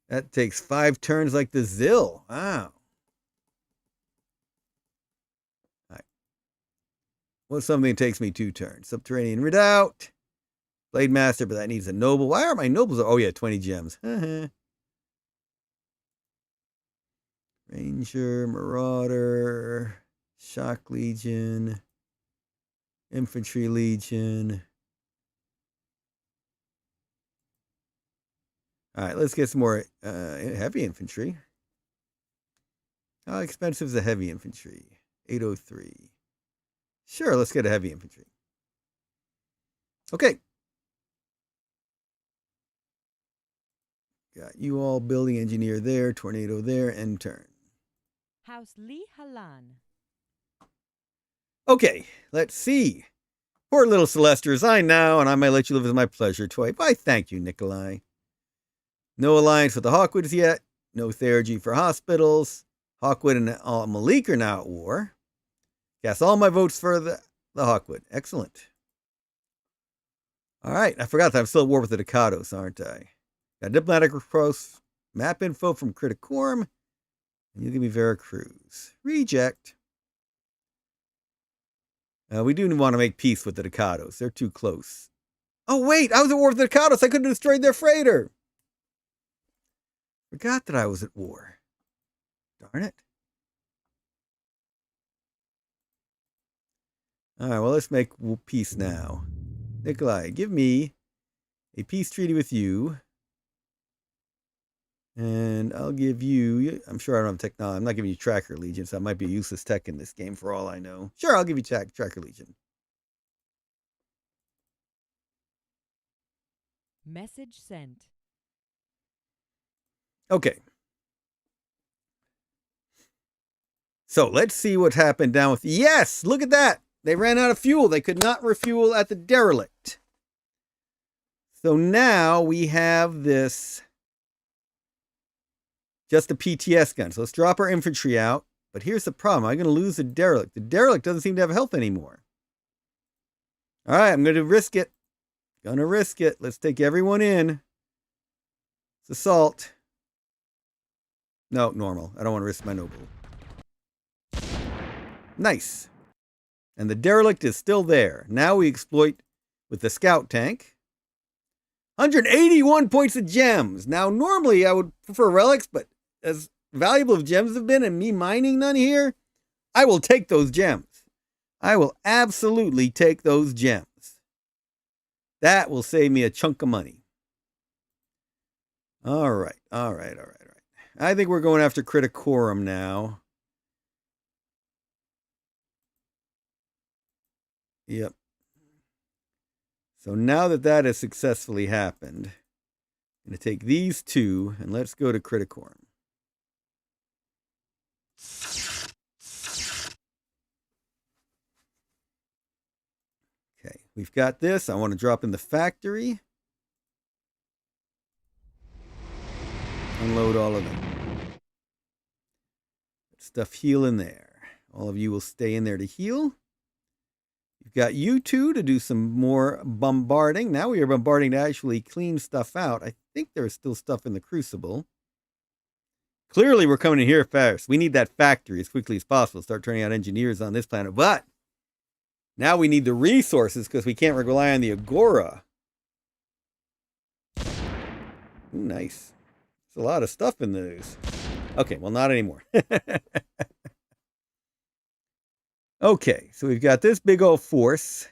That takes 5 turns like the Zil. Wow. All right. What's something that takes me 2 turns? Subterranean Redoubt. Blade Master, but that needs a noble. Why are my nobles? Oh, yeah, 20 gems. Ranger, Marauder, Shock Legion, Infantry Legion. All right, let's get some more heavy infantry. How expensive is the heavy infantry? 803. Sure, let's get a heavy infantry. Okay. Got you all, building engineer there, tornado there, end turn. House Lee Halan. Okay, let's see. Poor little Celeste, resign now, and I might let you live with my pleasure toy. Why, thank you, Nikolai. No alliance with the Hawkwoods yet. No theurgy for hospitals. Hawkwood and Malik are now at war. Cast all my votes for the Hawkwood. Excellent. All right, I forgot that I'm still at war with the Ducados, aren't I? Got diplomatic request, map info from Criticorum, and you give me Veracruz. Reject. We do want to make peace with the Ducados. They're too close. Oh, wait, I was at war with the Ducados. I could have destroyed their freighter. Forgot that I was at war. Darn it. All right, well, let's make peace now. Nikolai, give me a peace treaty with you. And I'll give you, I'm sure I don't have technology. I'm not giving you Tracker Legion, so that might be a useless tech in this game for all I know. Sure, I'll give you Tracker Legion. Message sent. Okay. So let's see what happened down with, yes, look at that. They ran out of fuel. They could not refuel at the derelict. So now we have this, just a PTS gun. So let's drop our infantry out. But here's the problem. I'm going to lose the derelict. The derelict doesn't seem to have health anymore. All right, I'm going to risk it. Gonna risk it. Let's take everyone in. It's assault. No, normal. I don't want to risk my noble. Nice. And the derelict is still there. Now we exploit with the scout tank. 181 points of gems. Now, normally I would prefer relics, but as valuable as gems have been and me mining none here, I will take those gems. I will absolutely take those gems. That will save me a chunk of money. All right. I think we're going after Criticorum now. Yep. So now that that has successfully happened, I'm going to take these two and let's go to Criticorum. Okay, we've got this. I want to drop in the factory. Unload all of them. Stuff heal in there. All of you will stay in there to heal. You've got you two to do some more bombarding. Now we are bombarding to actually clean stuff out. I think there's still stuff in the crucible. Clearly we're coming in here fast. We need that factory as quickly as possible. Start turning out engineers on this planet. But now we need the resources because we can't rely on the Agora. Ooh, nice. There's a lot of stuff in those. Okay, well, not anymore. Okay, so we've got this big old force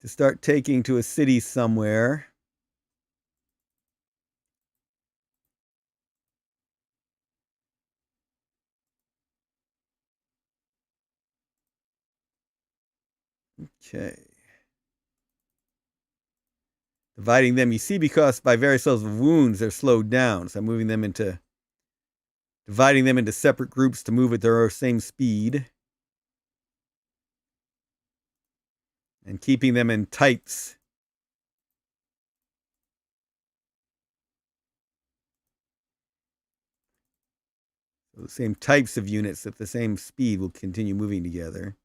to start taking to a city somewhere. Okay. Dividing them, you see, because by various levels of wounds, they're slowed down. So I'm moving them into, dividing them into separate groups to move at their same speed. And keeping them in types. So the same types of units at the same speed will continue moving together.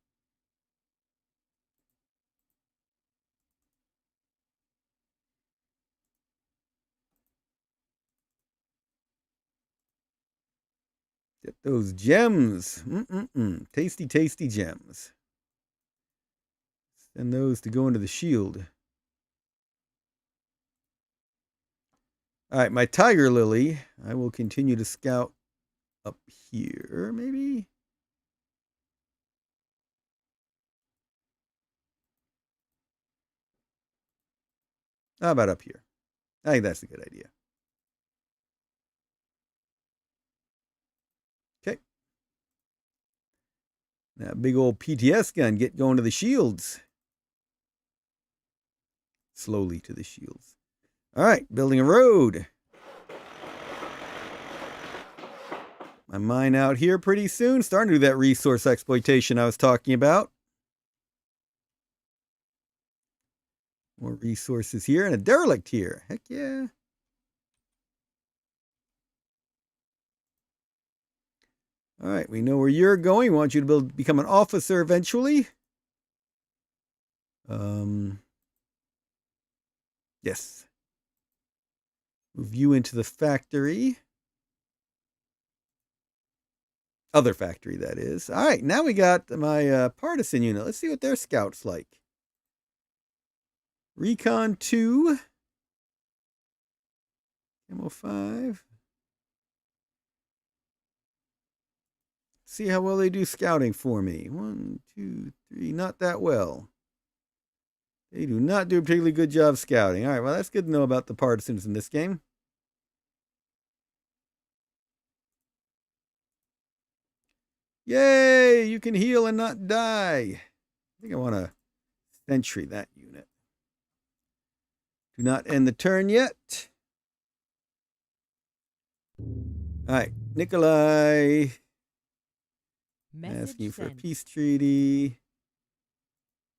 Get those gems. Tasty, tasty gems. Send those to go into the shield. All right, my Tiger Lily. I will continue to scout up here, maybe. How about up here? I think that's a good idea. Okay. Now, big old PTS gun, get going to the shields. Slowly to the shields. All right, building a road. My mine out here pretty soon. Starting to do that resource exploitation I was talking about. More resources here and a derelict here. Heck yeah. All right, we know where you're going. We want you to become an officer eventually. Yes. Move you into the factory. Other factory, that is. All right, now we got my partisan unit. Let's see what their scout's like. Recon 2. Camo 5. see how well they do scouting for me. 1, 2, 3, not that well. They do not do a particularly good job scouting. All right, well, that's good to know about the partisans in this game. Yay, you can heal and not die. I think I want to sentry that unit. Do not end the turn yet. All right, Nikolai. Message Asking you for a sent. peace treaty.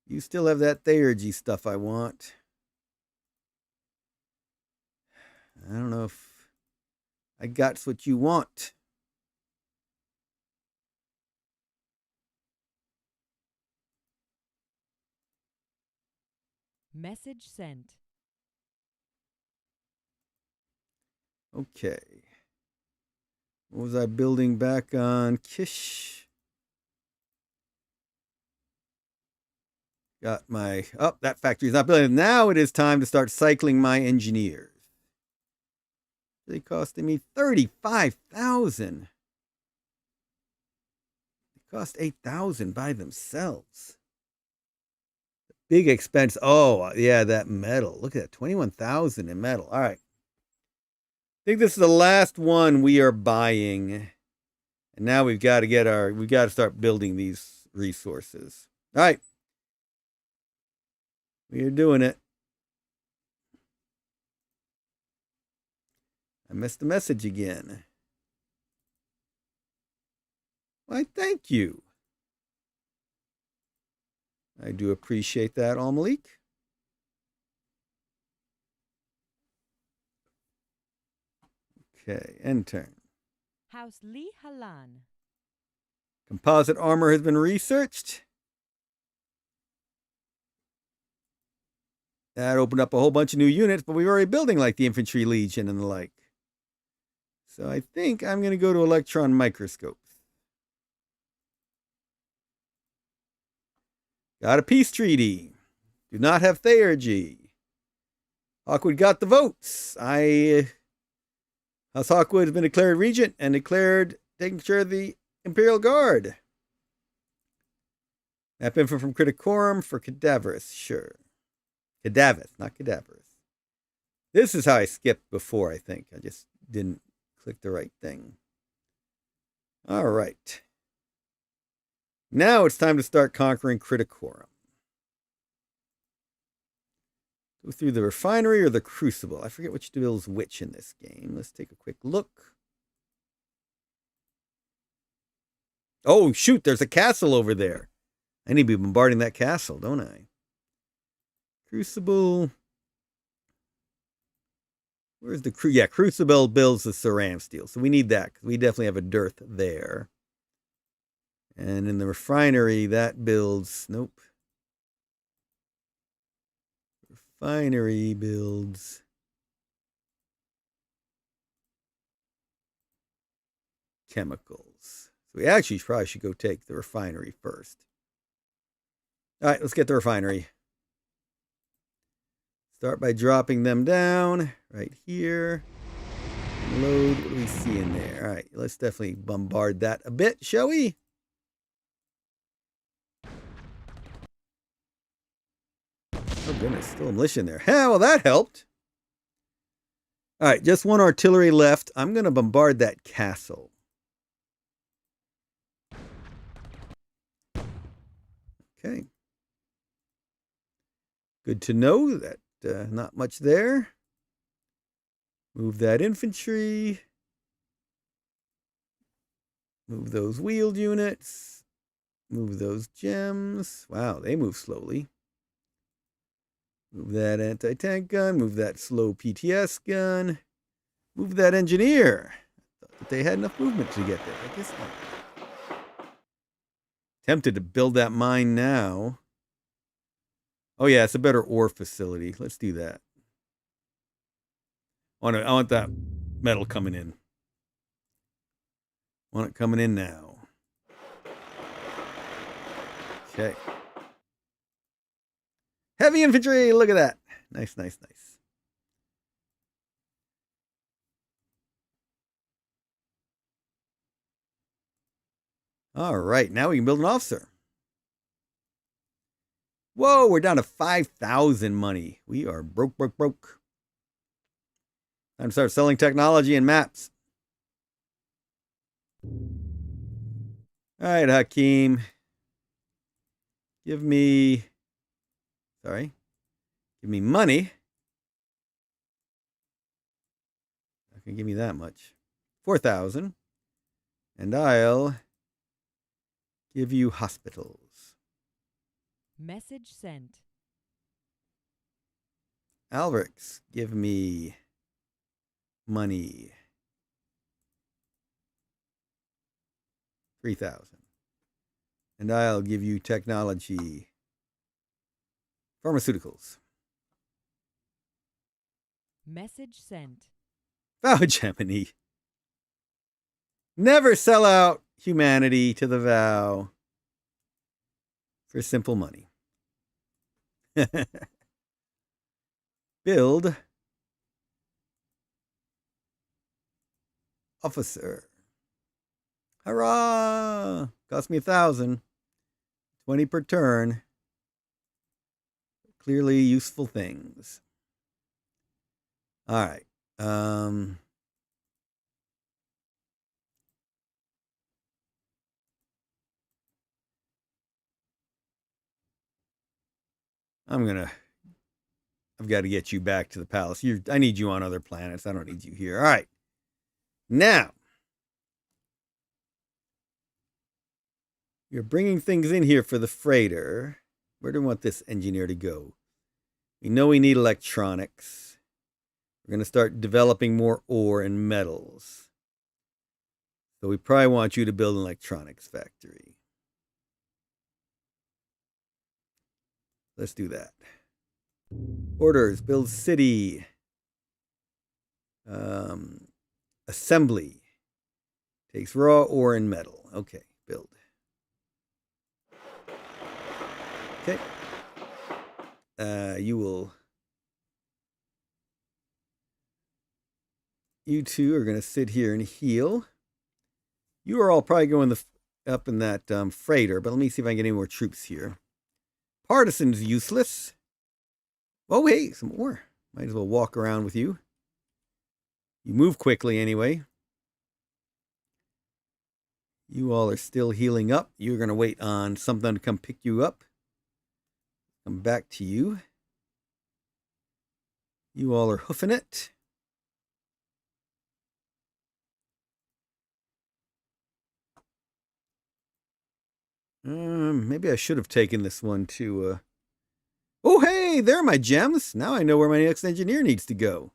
You still have that Theurgy stuff I want. I don't know if I got what you want. Message sent. Okay. What was I building back on? Kish. Got my... Oh, that factory's not building. Now it is time to start cycling my engineers. They costing me $35,000. They cost $8,000 by themselves. Big expense. Oh, yeah, that metal. Look at that, $21,000 in metal. All right. I think this is the last one we are buying. And now we've got to start building these resources. All right. We are doing it. I missed the message again. Why, thank you. I do appreciate that, Almalik. Okay, end turn. House Li Halan. Composite armor has been researched. That opened up a whole bunch of new units, but we were already building like the Infantry Legion and the like. So I think I'm going to go to electron microscopes. Got a peace treaty. Do not have Theurgy. Hawkwood got the votes. House Hawkwood has been declared regent and declared taking care of the Imperial Guard. Map info from Criticorum for Cadaverous, sure. Cadaverous, not Cadaverous. This is how I skipped before, I think. I just didn't click the right thing. All right. Now it's time to start conquering Criticorum. Go through the refinery or the crucible. I forget which builds which in this game. Let's take a quick look. Oh, shoot, there's a castle over there. I need to be bombarding that castle, don't I? Crucible. Where's the yeah, Crucible builds the ceram steel. So we need that because we definitely have a dearth there. And in the refinery, that builds... Nope. Refinery builds... chemicals. So we actually probably should go take the refinery first. All right, let's get the refinery. Start by dropping them down right here. Load, what do we see in there? All right, let's definitely bombard that a bit, shall we? Oh goodness, still a militia in there. Hell, well, that helped. All right, just one artillery left. I'm going to bombard that castle. Okay. Good to know that not much there. Move that infantry. Move those wheeled units. Move those gems. Wow, they move slowly. Move that anti-tank gun. Move that slow PTS gun. Move that engineer. I thought that they had enough movement to get there. I guess not. Tempted to build that mine now. Oh yeah, it's a better ore facility. Let's do that. I want that metal coming in. Want it coming in now. Okay. Heavy infantry, look at that. Nice, nice, nice. All right, now we can build an officer. Whoa, we're down to 5,000 money. We are broke. Time to start selling technology and maps. All right, Hakeem. Give me money. Not gonna give me that much. 4,000. And I'll give you hospitals. Message sent. Alberix, give me money. 3,000. And I'll give you technology. Pharmaceuticals. Message sent. Vow Gemini. Never sell out humanity to the vow for simple money. Build officer. Hurrah! Cost me 1,000. 20 per turn. Clearly useful things. All right. I've got to get you back to the palace. I need you on other planets. I don't need you here. All right. Now, you're bringing things in here for the freighter. Where do we want this engineer to go? We know we need electronics. We're going to start developing more ore and metals. So we probably want you to build an electronics factory. Let's do that. Orders, build city. Assembly. Takes raw ore and metal. Okay, build. Okay. You two are going to sit here and heal. You are all probably going up in that freighter, but let me see if I can get any more troops here. Partisans useless. Oh, hey, some more. Might as well walk around with you. You move quickly anyway. You all are still healing up. You're going to wait on something to come pick you up. Come back to you. You all are hoofing it. Maybe I should have taken this one to... Oh, hey, there are my gems. Now I know where my next engineer needs to go.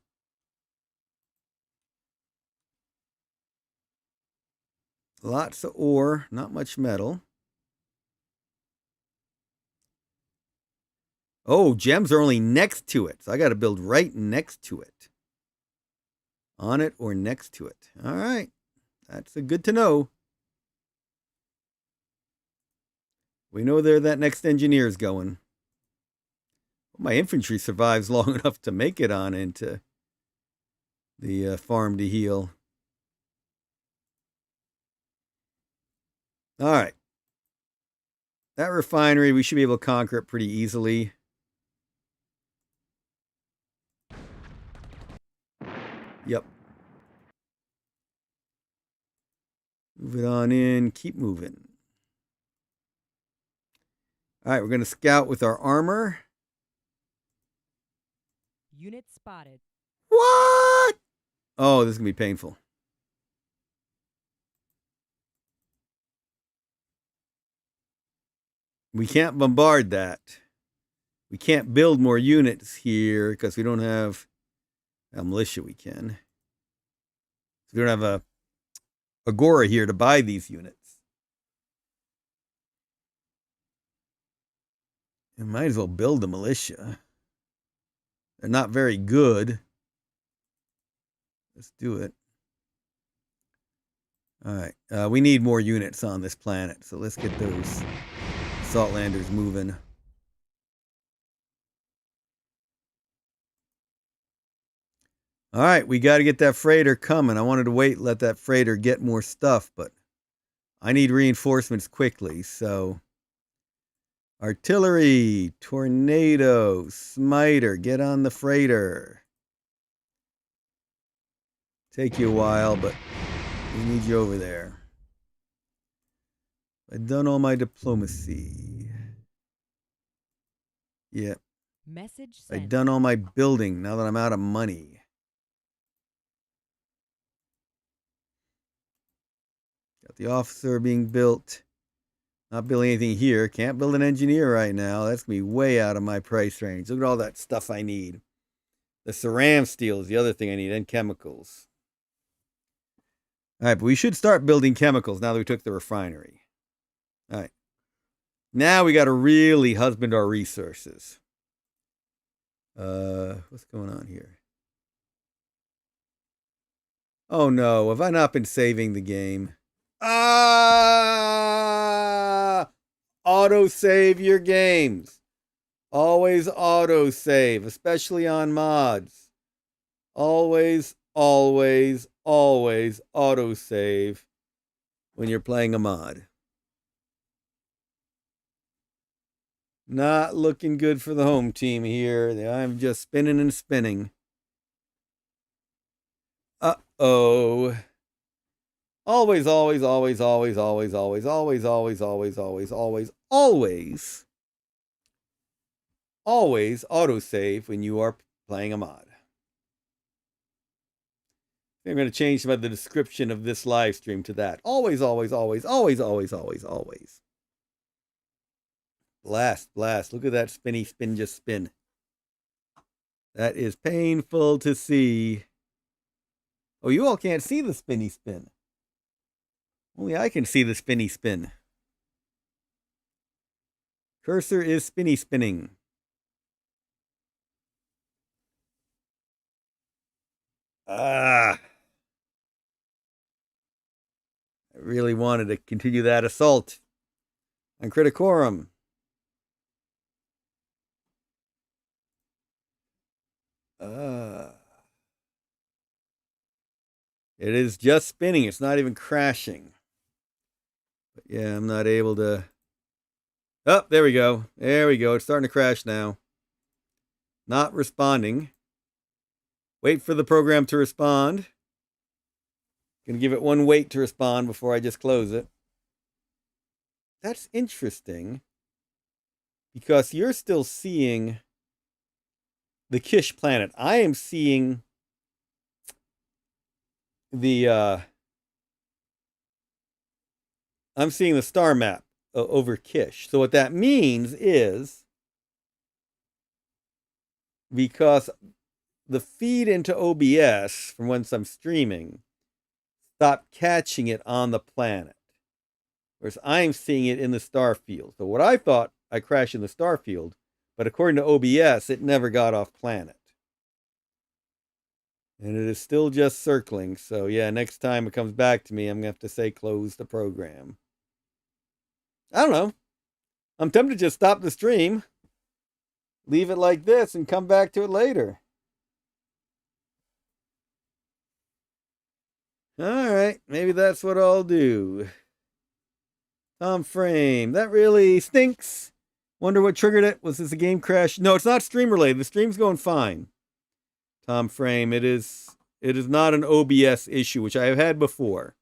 Lots of ore, not much metal. Oh, gems are only next to it. So I got to build right next to it. On it or next to it. All right. That's good to know. We know where that next engineer is going. Well, my infantry survives long enough to make it on into the farm to heal. All right. That refinery, we should be able to conquer it pretty easily. Yep. Move it on in. Keep moving. All right, we're going to scout with our armor. Unit spotted. What? Oh, this is going to be painful. We can't bombard that. We can't build more units here because we don't have a militia. We can. So we don't have a agora here to buy these units. You might as well build a militia. They're not very good. Let's do it. All right. We need more units on this planet, so let's get those Saltlanders moving. All right, we got to get that freighter coming. I wanted to wait, let that freighter get more stuff, but I need reinforcements quickly, so artillery, tornado, smiter, get on the freighter. Take you a while, but we need you over there. I've done all my diplomacy. Yeah. Message sent. I've done all my building now that I'm out of money. Got the officer being built. Not building anything here. Can't build an engineer right now. That's going to be way out of my price range. Look at all that stuff I need. The ceram steel is the other thing I need, and chemicals. All right, but we should start building chemicals now that we took the refinery. All right. Now we got to really husband our resources. What's going on here? Oh no, have I not been saving the game? Auto save your games. Always auto save, especially on mods. Always, always, always auto save when you're playing a mod. Not looking good for the home team here. I'm just spinning and spinning. Uh-oh. Always, always, always, always, always, always, always, always, always, always, always, always, always autosave when you are playing a mod. I'm going to change the description of this live stream to that. Always, always, always, always, always, always, always. Blast, blast. Look at that spinny spin, just spin. That is painful to see. Oh, you all can't see the spinny spin. Only I can see the spinny spin. Cursor is spinny spinning. I really wanted to continue that assault on Criticorum. It is just spinning. It's not even crashing. But yeah, I'm not able to. Oh, there we go. There we go. It's starting to crash now. Not responding. Wait for the program to respond. Gonna give it one wait to respond before I just close it. That's interesting. Because you're still seeing the Kish planet. I am seeing the I'm seeing the star map over Kish. So what that means is, because the feed into OBS from whence I'm streaming stopped catching it on the planet, whereas I'm seeing it in the star field. So what I thought I crashed in the star field, but according to OBS, it never got off planet. And it is still just circling. So yeah, next time it comes back to me, I'm going to have to say close the program. I don't know. I'm tempted to just stop the stream, leave it like this, and come back to it later. All right, maybe that's what I'll do. Tom Frame, that really stinks. Wonder what triggered it. Was this a game crash? No, it's not stream related. The stream's going fine. Tom Frame, it is not an OBS issue, which I have had before.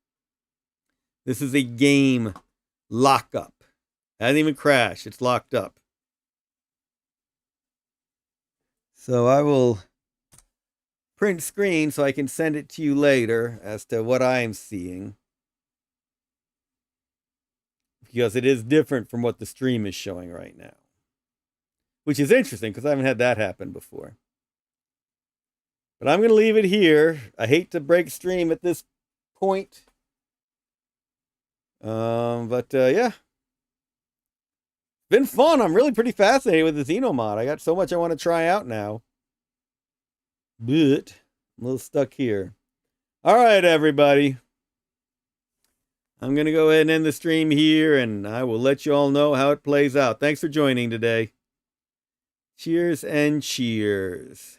This is a game lockup. It hasn't even crashed. It's locked up. So I will print screen so I can send it to you later as to what I am seeing. Because it is different from what the stream is showing right now. Which is interesting because I haven't had that happen before. But I'm going to leave it here. I hate to break stream at this point. Yeah. Been fun. I'm really pretty fascinated with the Xeno mod. I got so much I want to try out now. But I'm a little stuck here. All right, everybody. I'm going to go ahead and end the stream here, and I will let you all know how it plays out. Thanks for joining today. Cheers and cheers.